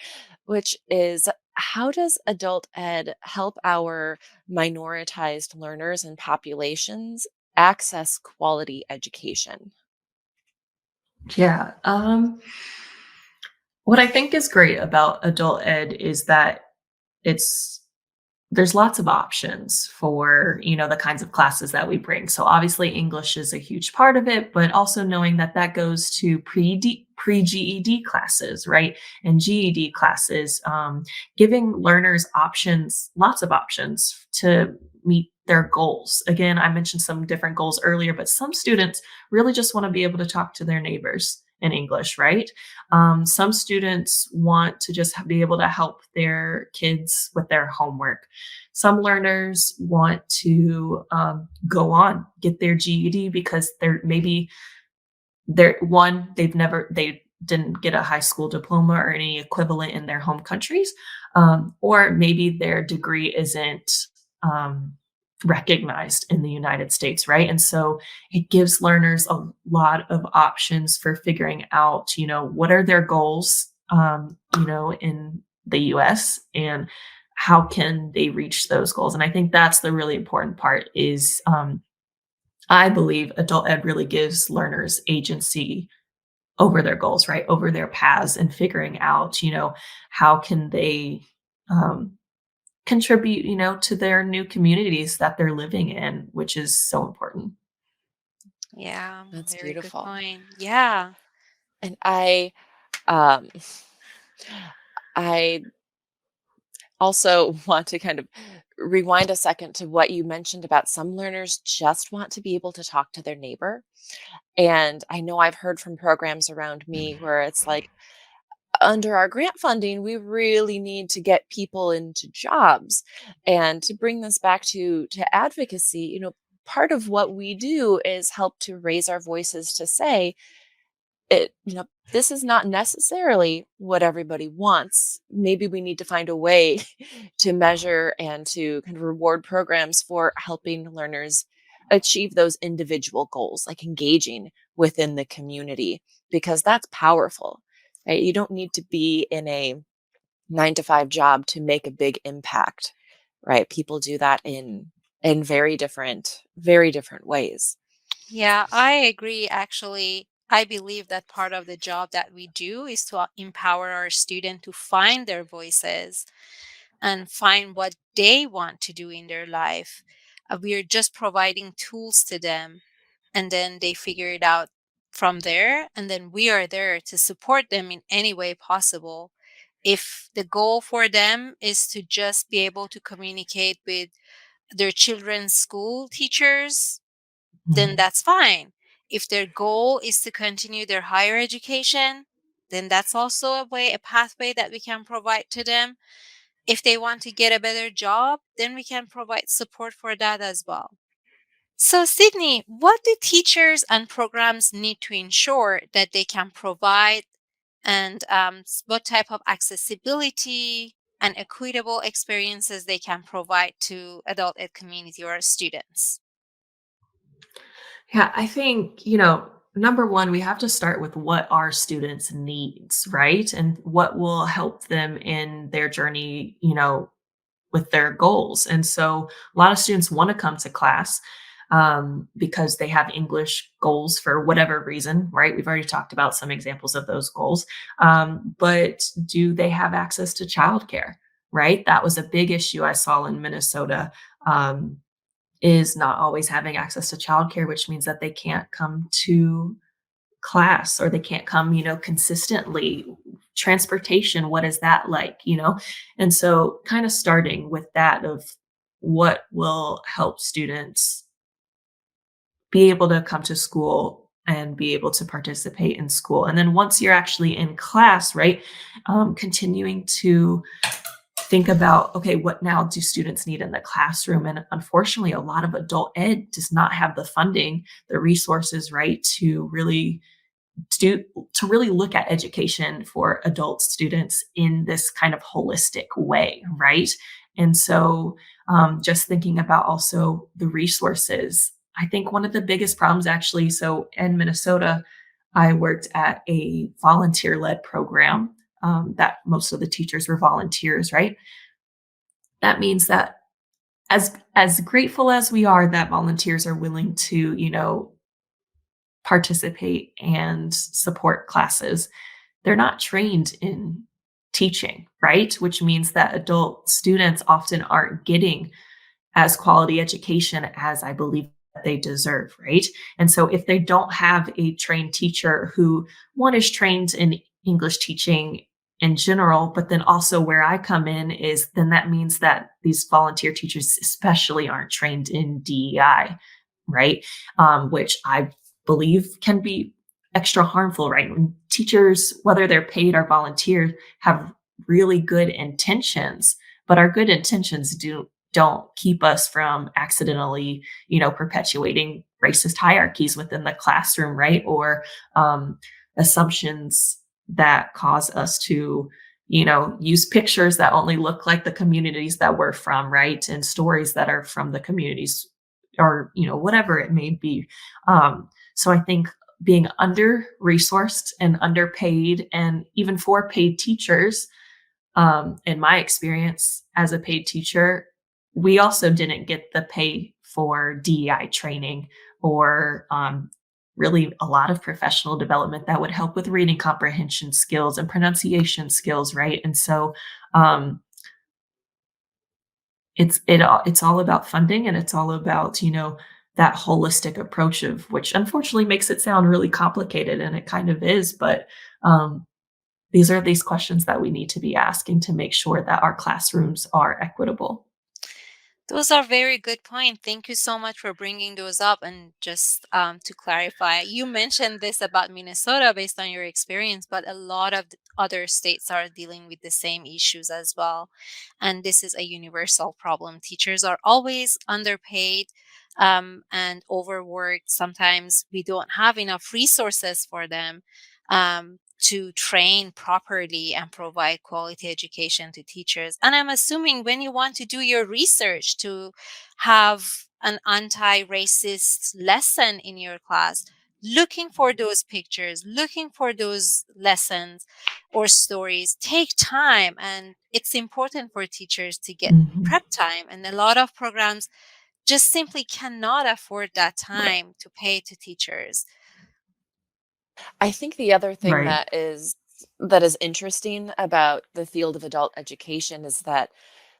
which is, how does adult ed help our minoritized learners and populations access quality education? Yeah. What I think is great about adult ed is that it's there's lots of options for, the kinds of classes that we bring. So obviously English is a huge part of it, but also knowing that that goes to pre-GED classes, right? And GED classes, giving learners options, lots of options to meet their goals. Again, I mentioned some different goals earlier, but some students really just want to be able to talk to their neighbors in English, right? Some students want to just be able to help their kids with their homework. Some learners want to go on, get their GED because they didn't get a high school diploma or any equivalent in their home countries, or maybe their degree isn't um, recognized in the United States, right? And so it gives learners a lot of options for figuring out, what are their goals, in the US, and how can they reach those goals. And I think that's the really important part is I believe adult ed really gives learners agency over their goals, right? Over their paths and figuring out, how can they um, contribute, to their new communities that they're living in, which is so important. Yeah, That's very good beautiful. point. Yeah. And um, I also want to kind of rewind a second to what you mentioned about some learners just want to be able to talk to their neighbor. And I know I've heard from programs around me where it's like, under our grant funding, we really need to get people into jobs. And to bring this back to advocacy, part of what we do is help to raise our voices to say, this is not necessarily what everybody wants. Maybe we need to find a way to measure and to kind of reward programs for helping learners achieve those individual goals, like engaging within the community, because that's powerful, right? You don't need to be in a 9 to 5 job to make a big impact, right? People do that in very different ways. Yeah, I agree. Actually, I believe that part of the job that we do is to empower our student to find their voices and find what they want to do in their life. We are just providing tools to them, and then they figure it out from there. And then we are there to support them in any way possible. If the goal for them is to just be able to communicate with their children's school teachers, then Mhm. that's fine. If their goal is to continue their higher education, then that's also a pathway that we can provide to them. If they want to get a better job, then we can provide support for that as well. So, Cydnee, what do teachers and programs need to ensure that they can provide, and what type of accessibility and equitable experiences they can provide to adult ed community or students? Yeah, I think, number one, we have to start with what our students' needs, right? And what will help them in their journey, with their goals. And so a lot of students want to come to class because they have English goals for whatever reason, right? We've already talked about some examples of those goals. But do they have access to childcare, right? That was a big issue I saw in Minnesota. Is not always having access to childcare, which means that they can't come to class or they can't come, consistently. Transportation, what is that like? And so kind of starting with that of what will help students be able to come to school and be able to participate in school. And then once you're actually in class, right, continuing to think about, okay, what now do students need in the classroom? And unfortunately, a lot of adult ed does not have the funding, the resources, right, to really look at education for adult students in this kind of holistic way, right? And so just thinking about also the resources, I think one of the biggest problems actually, so in Minnesota, I worked at a volunteer-led program that most of the teachers were volunteers, right? That means that as grateful as we are that volunteers are willing to, participate and support classes, they're not trained in teaching, right? Which means that adult students often aren't getting as quality education as I believe they deserve, right? And so if they don't have a trained teacher who one is trained in English teaching in general, but then also where I come in is then that means that these volunteer teachers especially aren't trained in DEI, right? Which I believe can be extra harmful, right? When teachers, whether they're paid or volunteer, have really good intentions, but our good intentions don't keep us from accidentally, perpetuating racist hierarchies within the classroom, right? Or assumptions that cause us to, use pictures that only look like the communities that we're from, right? And stories that are from the communities or, whatever it may be. So I think being under resourced and underpaid, and even for paid teachers, in my experience as a paid teacher, we also didn't get the pay for DEI training or really a lot of professional development that would help with reading comprehension skills and pronunciation skills, right? And so um, it's all about funding, and it's all about that holistic approach, of which unfortunately makes it sound really complicated, and it kind of is, but um, these are these questions that we need to be asking to make sure that our classrooms are equitable. Those are very good points. Thank you so much for bringing those up. And just to clarify, you mentioned this about Minnesota based on your experience, but a lot of other states are dealing with the same issues as well. And this is a universal problem. Teachers are always underpaid and overworked. Sometimes we don't have enough resources for them. To train properly and provide quality education to teachers. And I'm assuming when you want to do your research to have an anti-racist lesson in your class, looking for those pictures, looking for those lessons or stories take time. And it's important for teachers to get Mhm. prep time. And a lot of programs just simply cannot afford that Right. time to pay to teachers. I think the other thing Right. that is interesting about the field of adult education is that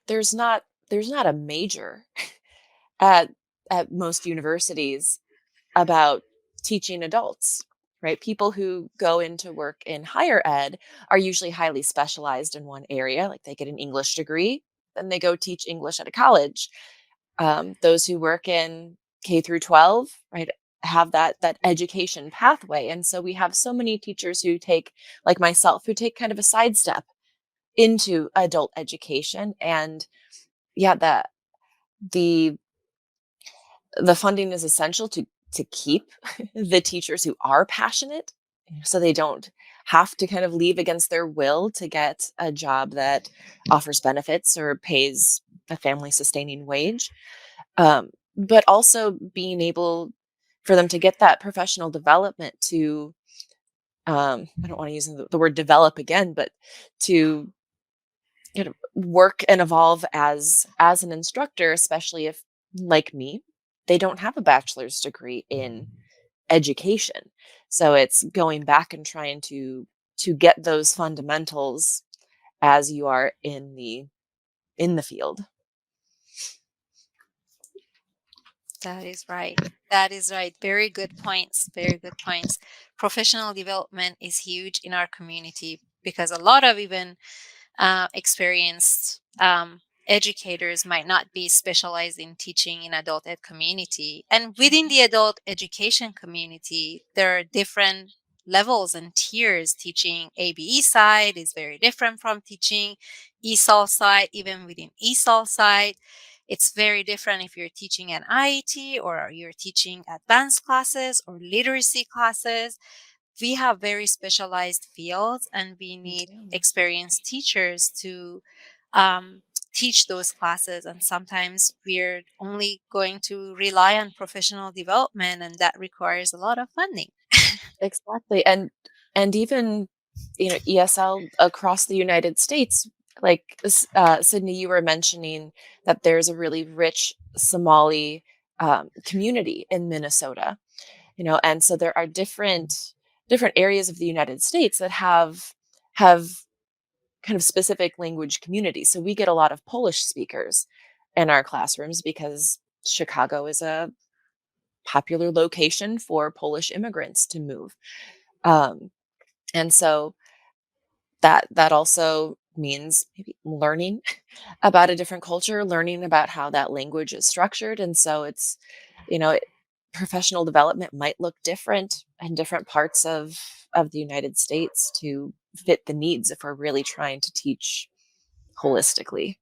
there's not there's not a major at most universities about teaching adults, right? People who go into work in higher ed are usually highly specialized in one area, like they get an English degree, then they go teach English at a college. Those who work in K through 12, right, have that education pathway, and so we have so many teachers who take, like myself, who take kind of a sidestep into adult education, and yeah, the the funding is essential to keep the teachers who are passionate, so they don't have to kind of leave against their will to get a job that offers benefits or pays a family sustaining wage. But also being able for them to get that professional development to, I don't want to use the word develop again, but to work and evolve as an instructor, especially if, like me, they don't have a bachelor's degree in education. So it's going back and trying to get those fundamentals as you are in the field. That is right. That is right. Very good points. Very good points. Professional development is huge in our community because a lot of even experienced educators might not be specialized in teaching in adult ed community. And within the adult education community, there are different levels and tiers. Teaching ABE side is very different from teaching ESOL side. Even within ESOL side, it's very different if you're teaching an IET or you're teaching advanced classes or literacy classes. We have very specialized fields and we We need do. experienced teachers to um, teach those classes. And sometimes we're only going to rely on professional development, and that requires a lot of funding. Exactly. And even ESL across the United States, like Cydnee, you were mentioning that there's a really rich Somali community in Minnesota, and so there are different areas of the United States that have kind of specific language communities. So we get a lot of Polish speakers in our classrooms because Chicago is a popular location for Polish immigrants to move. Um, and so that also means maybe learning about a different culture, learning about how that language is structured. And so it's, you know, professional development might look different in different parts of the United States to fit the needs if we're really trying to teach holistically.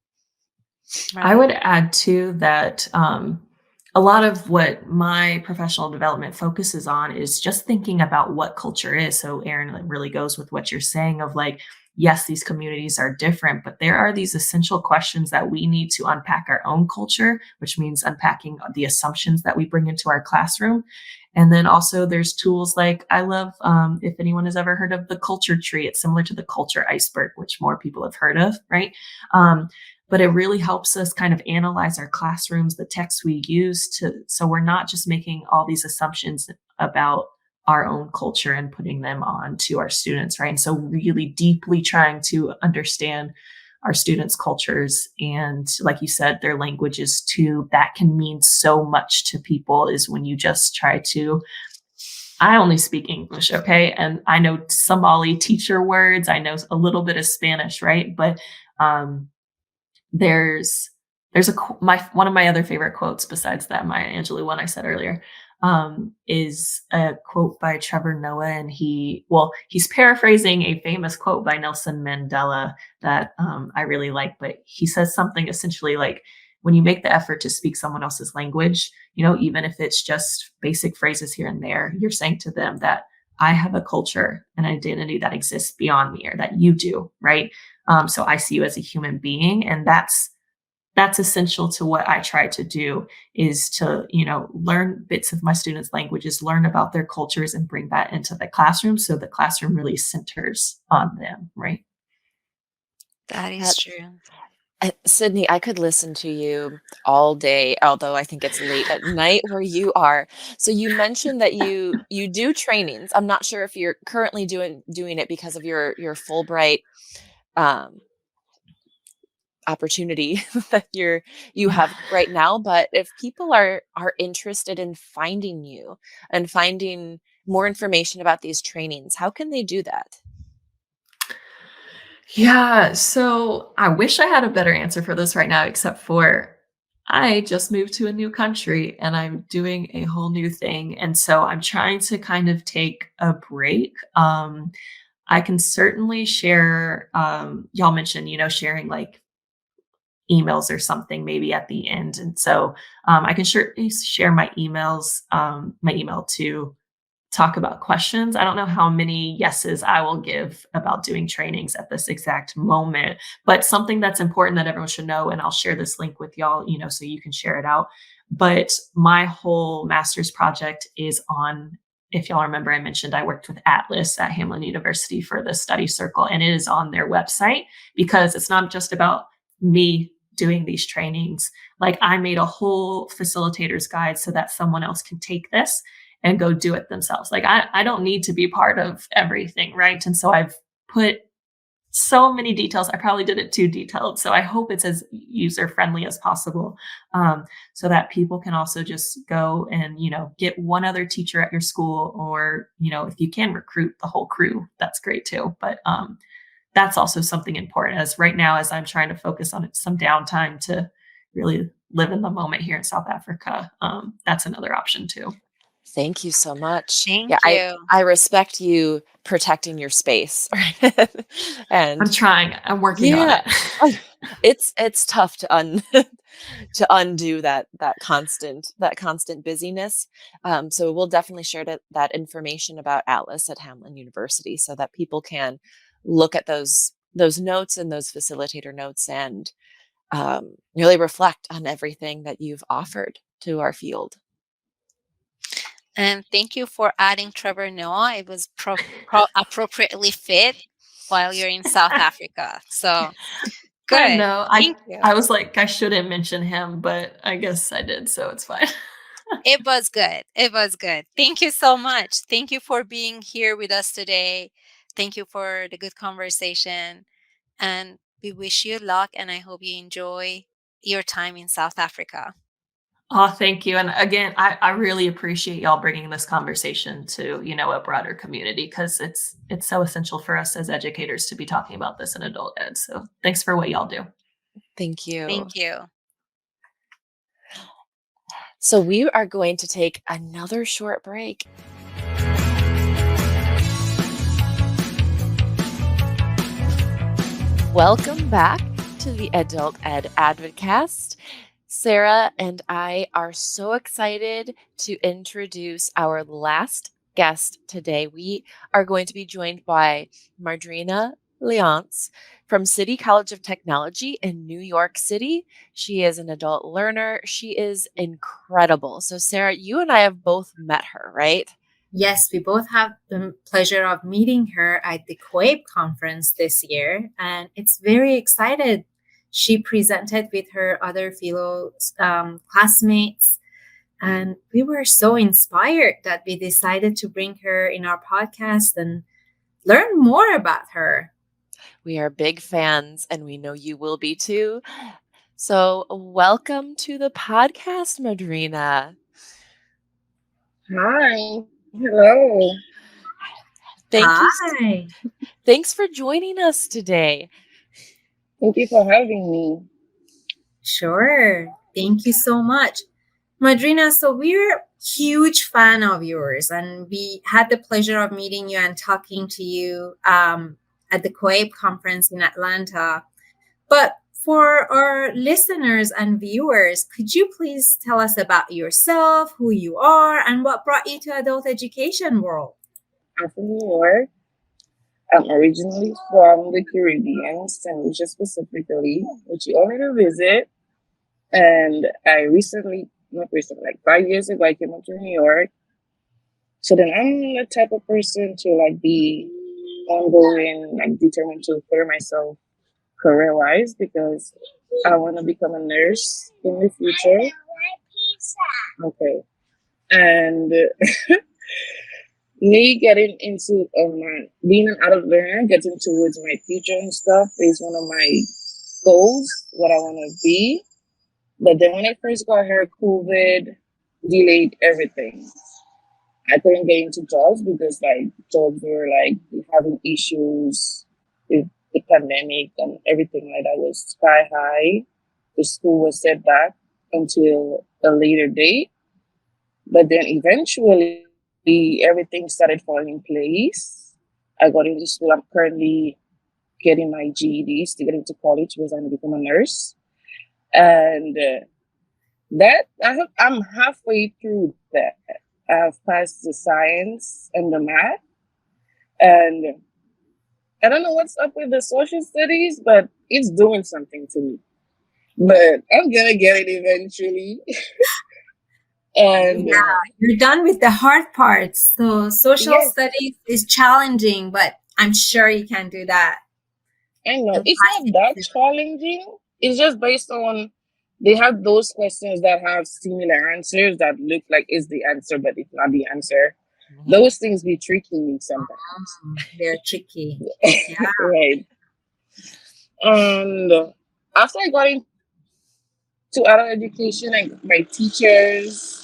I Right. would add too that a lot of what my professional development focuses on is just thinking about what culture is. So, Erin, it really goes with what you're saying of like, yes, these communities are different, but there are these essential questions that we need to unpack our own culture, which means unpacking the assumptions that we bring into our classroom. And then also there's tools like I love, if anyone has ever heard of the culture tree, it's similar to the culture iceberg, which more people have heard of, right? But it really helps us kind of analyze our classrooms, the texts we use to, so we're not just making all these assumptions about our own culture and putting them on to our students, right? And so really deeply trying to understand our students' cultures and, like you said, their languages too. That can mean so much to people is when you just try to, I only speak English, okay? And I know Somali teacher words, I know a little bit of Spanish, right? But um, there's a my one of my other favorite quotes besides that Maya Angelou one I said earlier, is a quote by Trevor Noah, and he's paraphrasing a famous quote by Nelson Mandela that I really like, but he says something essentially like, when you make the effort to speak someone else's language, even if it's just basic phrases here and there, you're saying to them that I have a culture and identity that exists beyond me, or that you do, right? So I see you as a human being, and that's essential to what I try to do is to, learn bits of my students' languages, learn about their cultures, and bring that into the classroom so the classroom really centers on them, right? That is That true. Cydnee, I could listen to you all day, although I think it's late at night where you are. So you mentioned that you do trainings. I'm not sure if you're currently doing it because of your Fulbright um, opportunity that you Yeah. have right now, but if people are interested in finding you and finding more information about these trainings, how can they do that? Yeah. So I wish I had a better answer for this right now, except for I just moved to a new country and I'm doing a whole new thing. And so I'm trying to kind of take a break. I can certainly share, y'all mentioned, sharing like emails or something maybe at the end. And so I can share my email to talk about questions. I don't know how many yeses I will give about doing trainings at this exact moment, but something that's important that everyone should know, and I'll share this link with y'all, so you can share it out. But my whole master's project is on, if y'all remember, I mentioned I worked with Atlas at Hamline University for the study circle, and it is on their website because it's not just about me doing these trainings. Like I made a whole facilitator's guide so that someone else can take this and go do it themselves. Like I don't need to be part of everything, right? And so I've put so many details. I probably did it too detailed. So I hope it's as user friendly as possible, so that people can also just go and, get one other teacher at your school, or, if you can recruit the whole crew, that's great too. But that's also something important as right now, as I'm trying to focus on some downtime to really live in the moment here in South Africa. That's another option too. Thank you so much. Yeah, Thank I you. I respect you protecting your space. I'm And trying. I'm working on yeah, it. it's tough to to undo that constant busyness. So we'll definitely share that information about Atlas at Hamline University so that people can look at those notes and those facilitator notes and really reflect on everything that you've offered to our field. And thank you for adding Trevor Noah. It was appropriately fit while you're in South Africa. So I good. know. Thank you. I was like, I shouldn't mention him, but I guess I did, so it's fine. It was good. It was good. Thank you so much. Thank you for being here with us today. Thank you for the good conversation. And we wish you luck and I hope you enjoy your time in South Africa. Oh, thank you. And again, I really appreciate y'all bringing this conversation to, a broader community because it's so essential for us as educators to be talking about this in adult ed. So thanks for what y'all do. Thank you. Thank you. So we are going to take another short break. Welcome back to the Adult Ed Advocast. Sarah and I are so excited to introduce our last guest today. We are going to be joined by Mardgrina Leonce from City College of Technology in New York City. She is an adult learner. She is incredible. So, Sarah, you and I have both met her, right? Yes, we both have the pleasure of meeting her at the COABE conference this year, and it's very excited. She presented with her other fellow classmates, and we were so inspired that we decided to bring her in our podcast and learn more about her. We are big fans, and we know you will be too. So, welcome to the podcast, Mardgrina. Hi. Hello. Hi. Thanks for joining us today. Thank you for having me. Sure. Thank you so much. Mardgrina, so we're huge fan of yours, and we had the pleasure of meeting you and talking to you at the COABE conference in Atlanta. But for our listeners and viewers, could you please tell us about yourself, who you are, and what brought you to adult education world? I'm from New York. I'm originally from the Caribbean, St. Lucia specifically, which you already visit. And I like 5 years ago, I came up to New York. So then I'm the type of person to be ongoing, determined to further myself career-wise because I want to become a nurse in the future. Okay. And me getting into being an adult learner, getting towards my future and stuff is one of my goals, what I want to be. But then when I first got here, COVID delayed everything. I couldn't get into jobs because jobs were having issues with the pandemic and everything like that was sky high. The school was set back until a later date. But then eventually everything started falling in place. I got into school. I'm currently getting my GEDs to get into college because I'm going to become a nurse. And I'm halfway through that. I've passed the science and the math. And I don't know what's up with the social studies, but it's doing something to me. But I'm going to get it eventually. And yeah, you're done with the hard parts. So social studies is challenging, but I'm sure you can do that. I know. It's not that challenging. It's just based on they have those questions that have similar answers that look like it's the answer, but it's not the answer. Mm-hmm. Those things be tricking me sometimes. They're tricky. Yeah. Right. And after I got into adult education, my teachers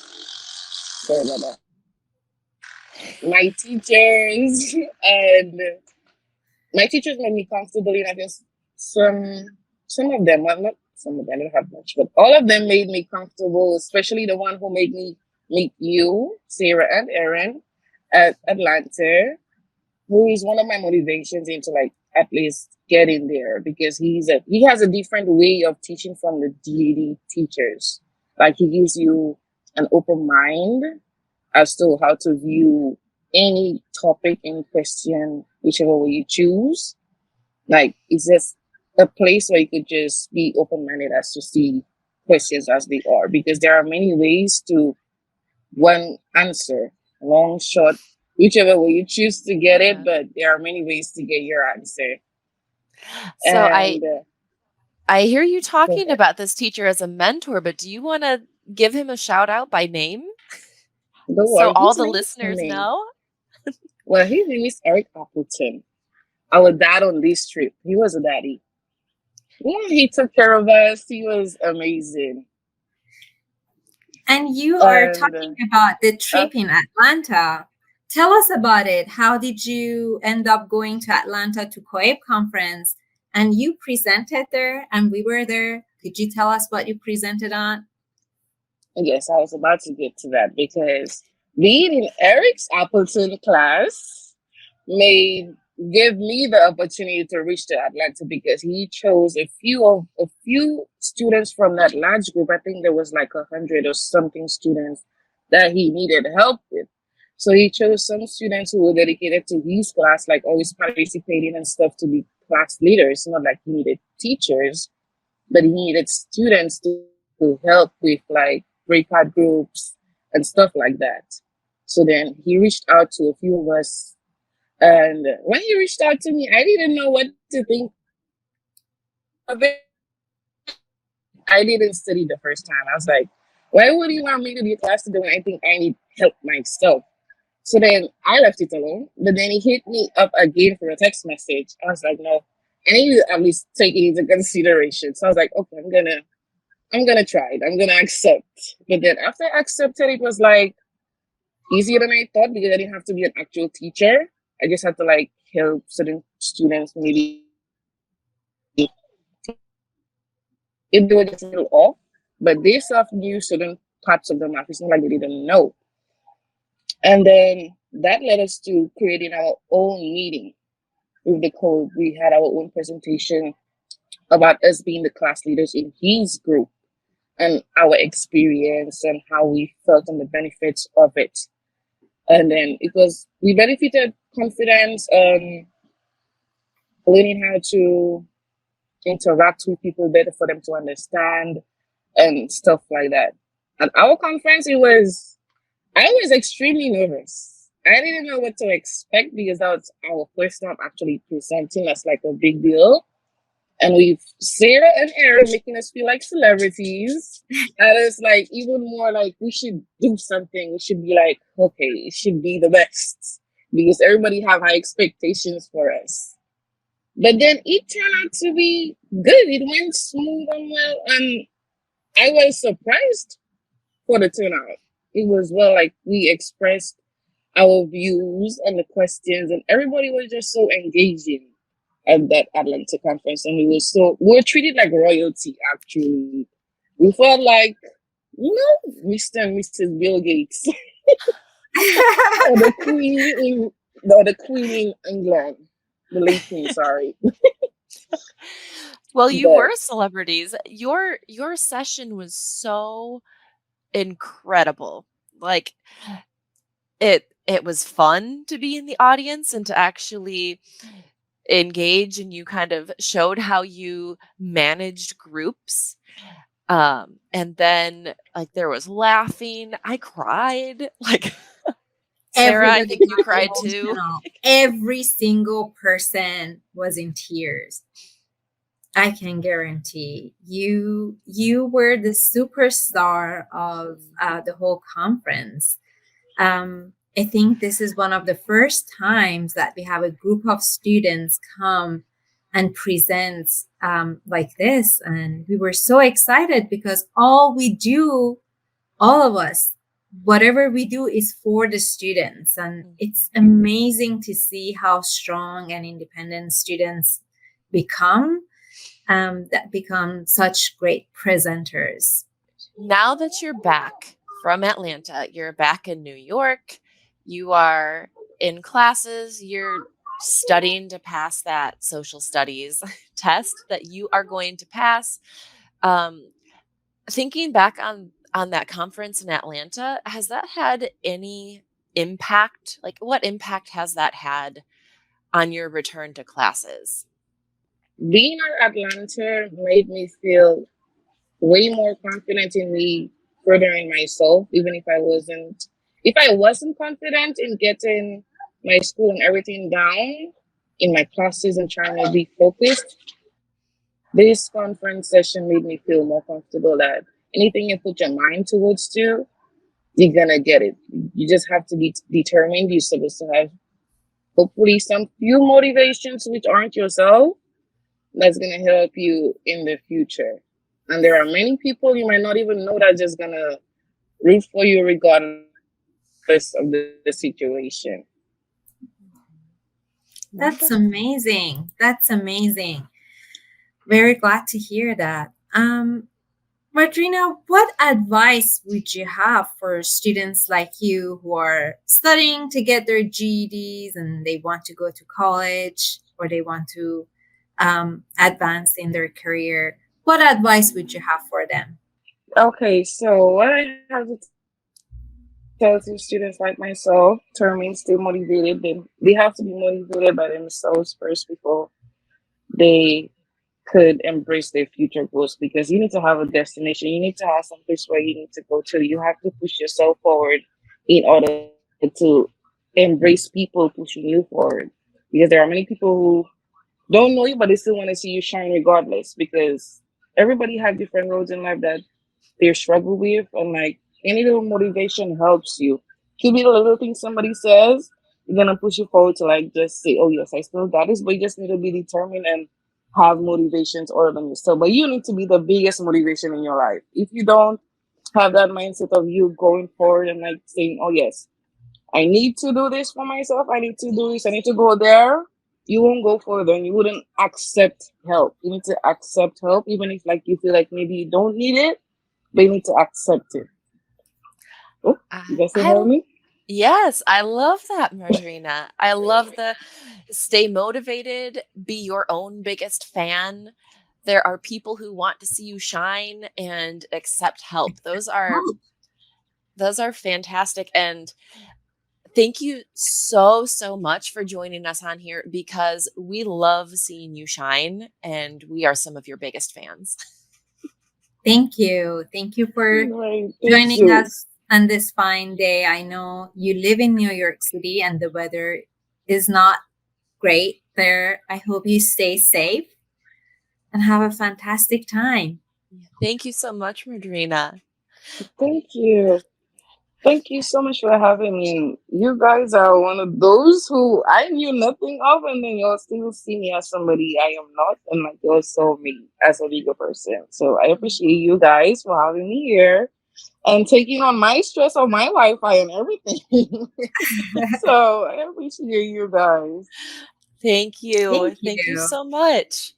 made me comfortable in, I guess, some of them, well, not some of them, I don't have much, but all of them made me comfortable, especially the one who made me meet you, Sarah and Aaron, at Atlanta, who is one of my motivations into at least getting there because he has a different way of teaching from the DED teachers. He gives you an open mind as to how to view any topic, any question, whichever way you choose. It's just a place where you could just be open-minded as to see questions as they are, because there are many ways to one answer, long, short, whichever way you choose to get it, but there are many ways to get your answer. So I hear you talking about this teacher as a mentor, but do you want to give him a shout out by name? So all the listeners know? Well, his name is Eric Appleton. Our dad on this trip. He was a daddy. Yeah, he took care of us. He was amazing. And you are And talking about the trip in Atlanta. Tell us about it. How did you end up going to Atlanta to COABE conference? And you presented there, and we were there. Could you tell us what you presented on? yes, I was about to get to that because being in Eric's Appleton class made give me the opportunity to reach to Atlanta because he chose a few students from that large group. I think there was like 100 or something students that he needed help with. So he chose some students who were dedicated to his class, like always participating and stuff, to be class leaders. Not like he needed teachers, but he needed students to help with like breakout groups and stuff like that. So then he reached out to a few of us, and when he reached out to me, I didn't know what to think of it. I didn't study the first time. I was like, why would you want me to be a class leader when I think I need help myself? So then I left it alone. But then he hit me up again for a text message. I was like, no, I need to at least take it into consideration. So I was like, okay, I'm gonna try it. I'm gonna accept. But then after I accepted, it was like easier than I thought because I didn't have to be an actual teacher. I just had to like help certain students maybe if they were just a little off. But they self knew certain parts of the math. It's not like they didn't know. And then that led us to creating our own meeting with the code. We had our own presentation about us being the class leaders in his group and our experience and how we felt and the benefits of it. And then we benefited confidence, learning how to interact with people better for them to understand and stuff like that. At our conference, I was extremely nervous. I didn't know what to expect because that was our first time actually presenting. That's like a big deal. And with Sarah and Aaron making us feel like celebrities. And it's like even more like we should do something. We should be like, okay, it should be the best. Because everybody have high expectations for us. But then it turned out to be good. It went smooth and well. And I was surprised for the turnout. It was well, like we expressed our views and the questions, and everybody was just so engaging at that Atlanta conference, and we were treated like royalty. Actually, we felt like Mr. and Mrs. Bill Gates or the Queen in England, the late Queen. Sorry. Well, you were celebrities. Your session was so incredible. Like it was fun to be in the audience and to actually engage, and you kind of showed how you managed groups. And then like there was laughing. I cried. Like Sarah, I think you cried too. Every single person was in tears. I can guarantee you were the superstar of the whole conference. I think this is one of the first times that we have a group of students come and present like this. And we were so excited because all of us, whatever we do is for the students. And it's amazing to see how strong and independent students become, that become such great presenters. Now that you're back from Atlanta, you're back in New York, you are in classes, you're studying to pass that social studies test that you are going to pass. Thinking back on that conference in Atlanta, has that had any impact? Like what impact has that had on your return to classes? Being at Atlanta made me feel way more confident in me furthering myself, even if I wasn't confident in getting my school and everything down in my classes and trying to be focused. This conference session made me feel more comfortable that anything you put your mind towards you're gonna get it. You just have to be determined. You're supposed to have hopefully some few motivations which aren't yourself. That's gonna help you in the future. And there are many people you might not even know that just gonna root for you regardless of the situation. That's amazing. That's amazing. Very glad to hear that. Mardgrina, what advice would you have for students like you who are studying to get their GEDs and they want to go to college or they want to advance in their career? What advice would you have for them? Okay, so what I have to tell to students like myself to remain stay motivated, they have to be motivated by themselves first before they could embrace their future goals, because you need to have a destination. You need to have some place where you need to go to. You have to push yourself forward in order to embrace people pushing you forward. Because there are many people who don't know you, but they still want to see you shine regardless. Because everybody has different roads in life that they struggle with, and like any little motivation helps you. Could be the little thing somebody says, you're gonna push you forward to like just say, "Oh yes, I still got this," but you just need to be determined and have motivations other than yourself. But you need to be the biggest motivation in your life. If you don't have that mindset of you going forward and like saying, "Oh yes, I need to do this for myself. I need to do this. I need to go there." You won't go further, and you wouldn't accept help. You need to accept help, even if like you feel like maybe you don't need it, but you need to accept it. Oh, you guys still I hear me? Yes, I love that, Mardgrina. I love the stay motivated, be your own biggest fan. There are people who want to see you shine and accept help. Those are fantastic, and thank you so much for joining us on here, because we love seeing you shine and we are some of your biggest fans. Thank you. Thank you for Right, thank joining you. us on this fine day. I know you live in New York City and the weather is not great there. I hope you stay safe and have a fantastic time. Thank you so much, Mardgrina. Thank you. Thank you so much for having me. You guys are one of those who I knew nothing of, and then y'all still see me as somebody I am not, and like y'all saw me as a legal person. So I appreciate you guys for having me here and taking on my stress of my Wi-Fi and everything. So I appreciate you guys. Thank you. Thank Thank you you. so much.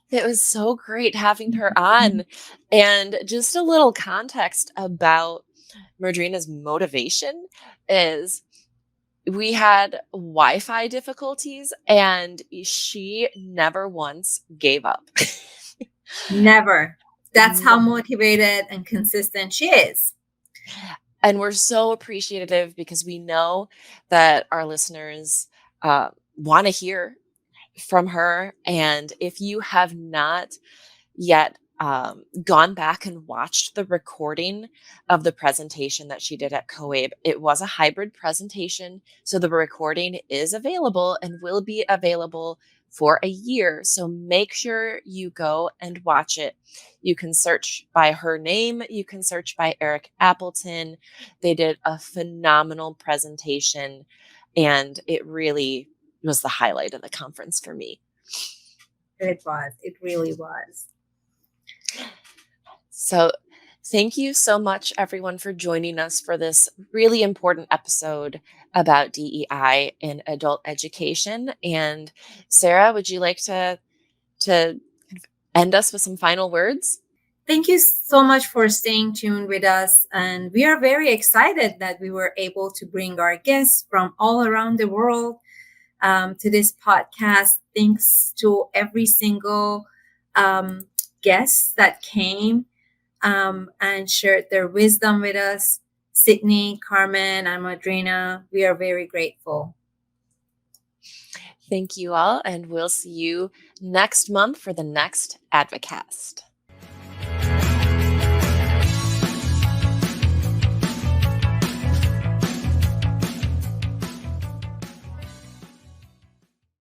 It was so great having her on. And just a little context about Mardrina's motivation is we had Wi-Fi difficulties and she never once gave up. Never. That's how motivated and consistent she is. And we're so appreciative because we know that our listeners want to hear from her. And if you have not yet gone back and watched the recording of the presentation that she did at COABE, it was a hybrid presentation. So the recording is available and will be available for a year. So make sure you go and watch it. You can search by her name. You can search by Eric Appleton. They did a phenomenal presentation, and it really was the highlight of the conference for me. It was. It really was. So thank you so much, everyone, for joining us for this really important episode about DEI in adult education. And Sarah, would you like to end us with some final words? Thank you so much for staying tuned with us. And we are very excited that we were able to bring our guests from all around the world to this podcast. Thanks to every single guest that came and shared their wisdom with us. Cydnee, Carmen, and Mardgrina, we are very grateful. Thank you all, and we'll see you next month for the next Advocast.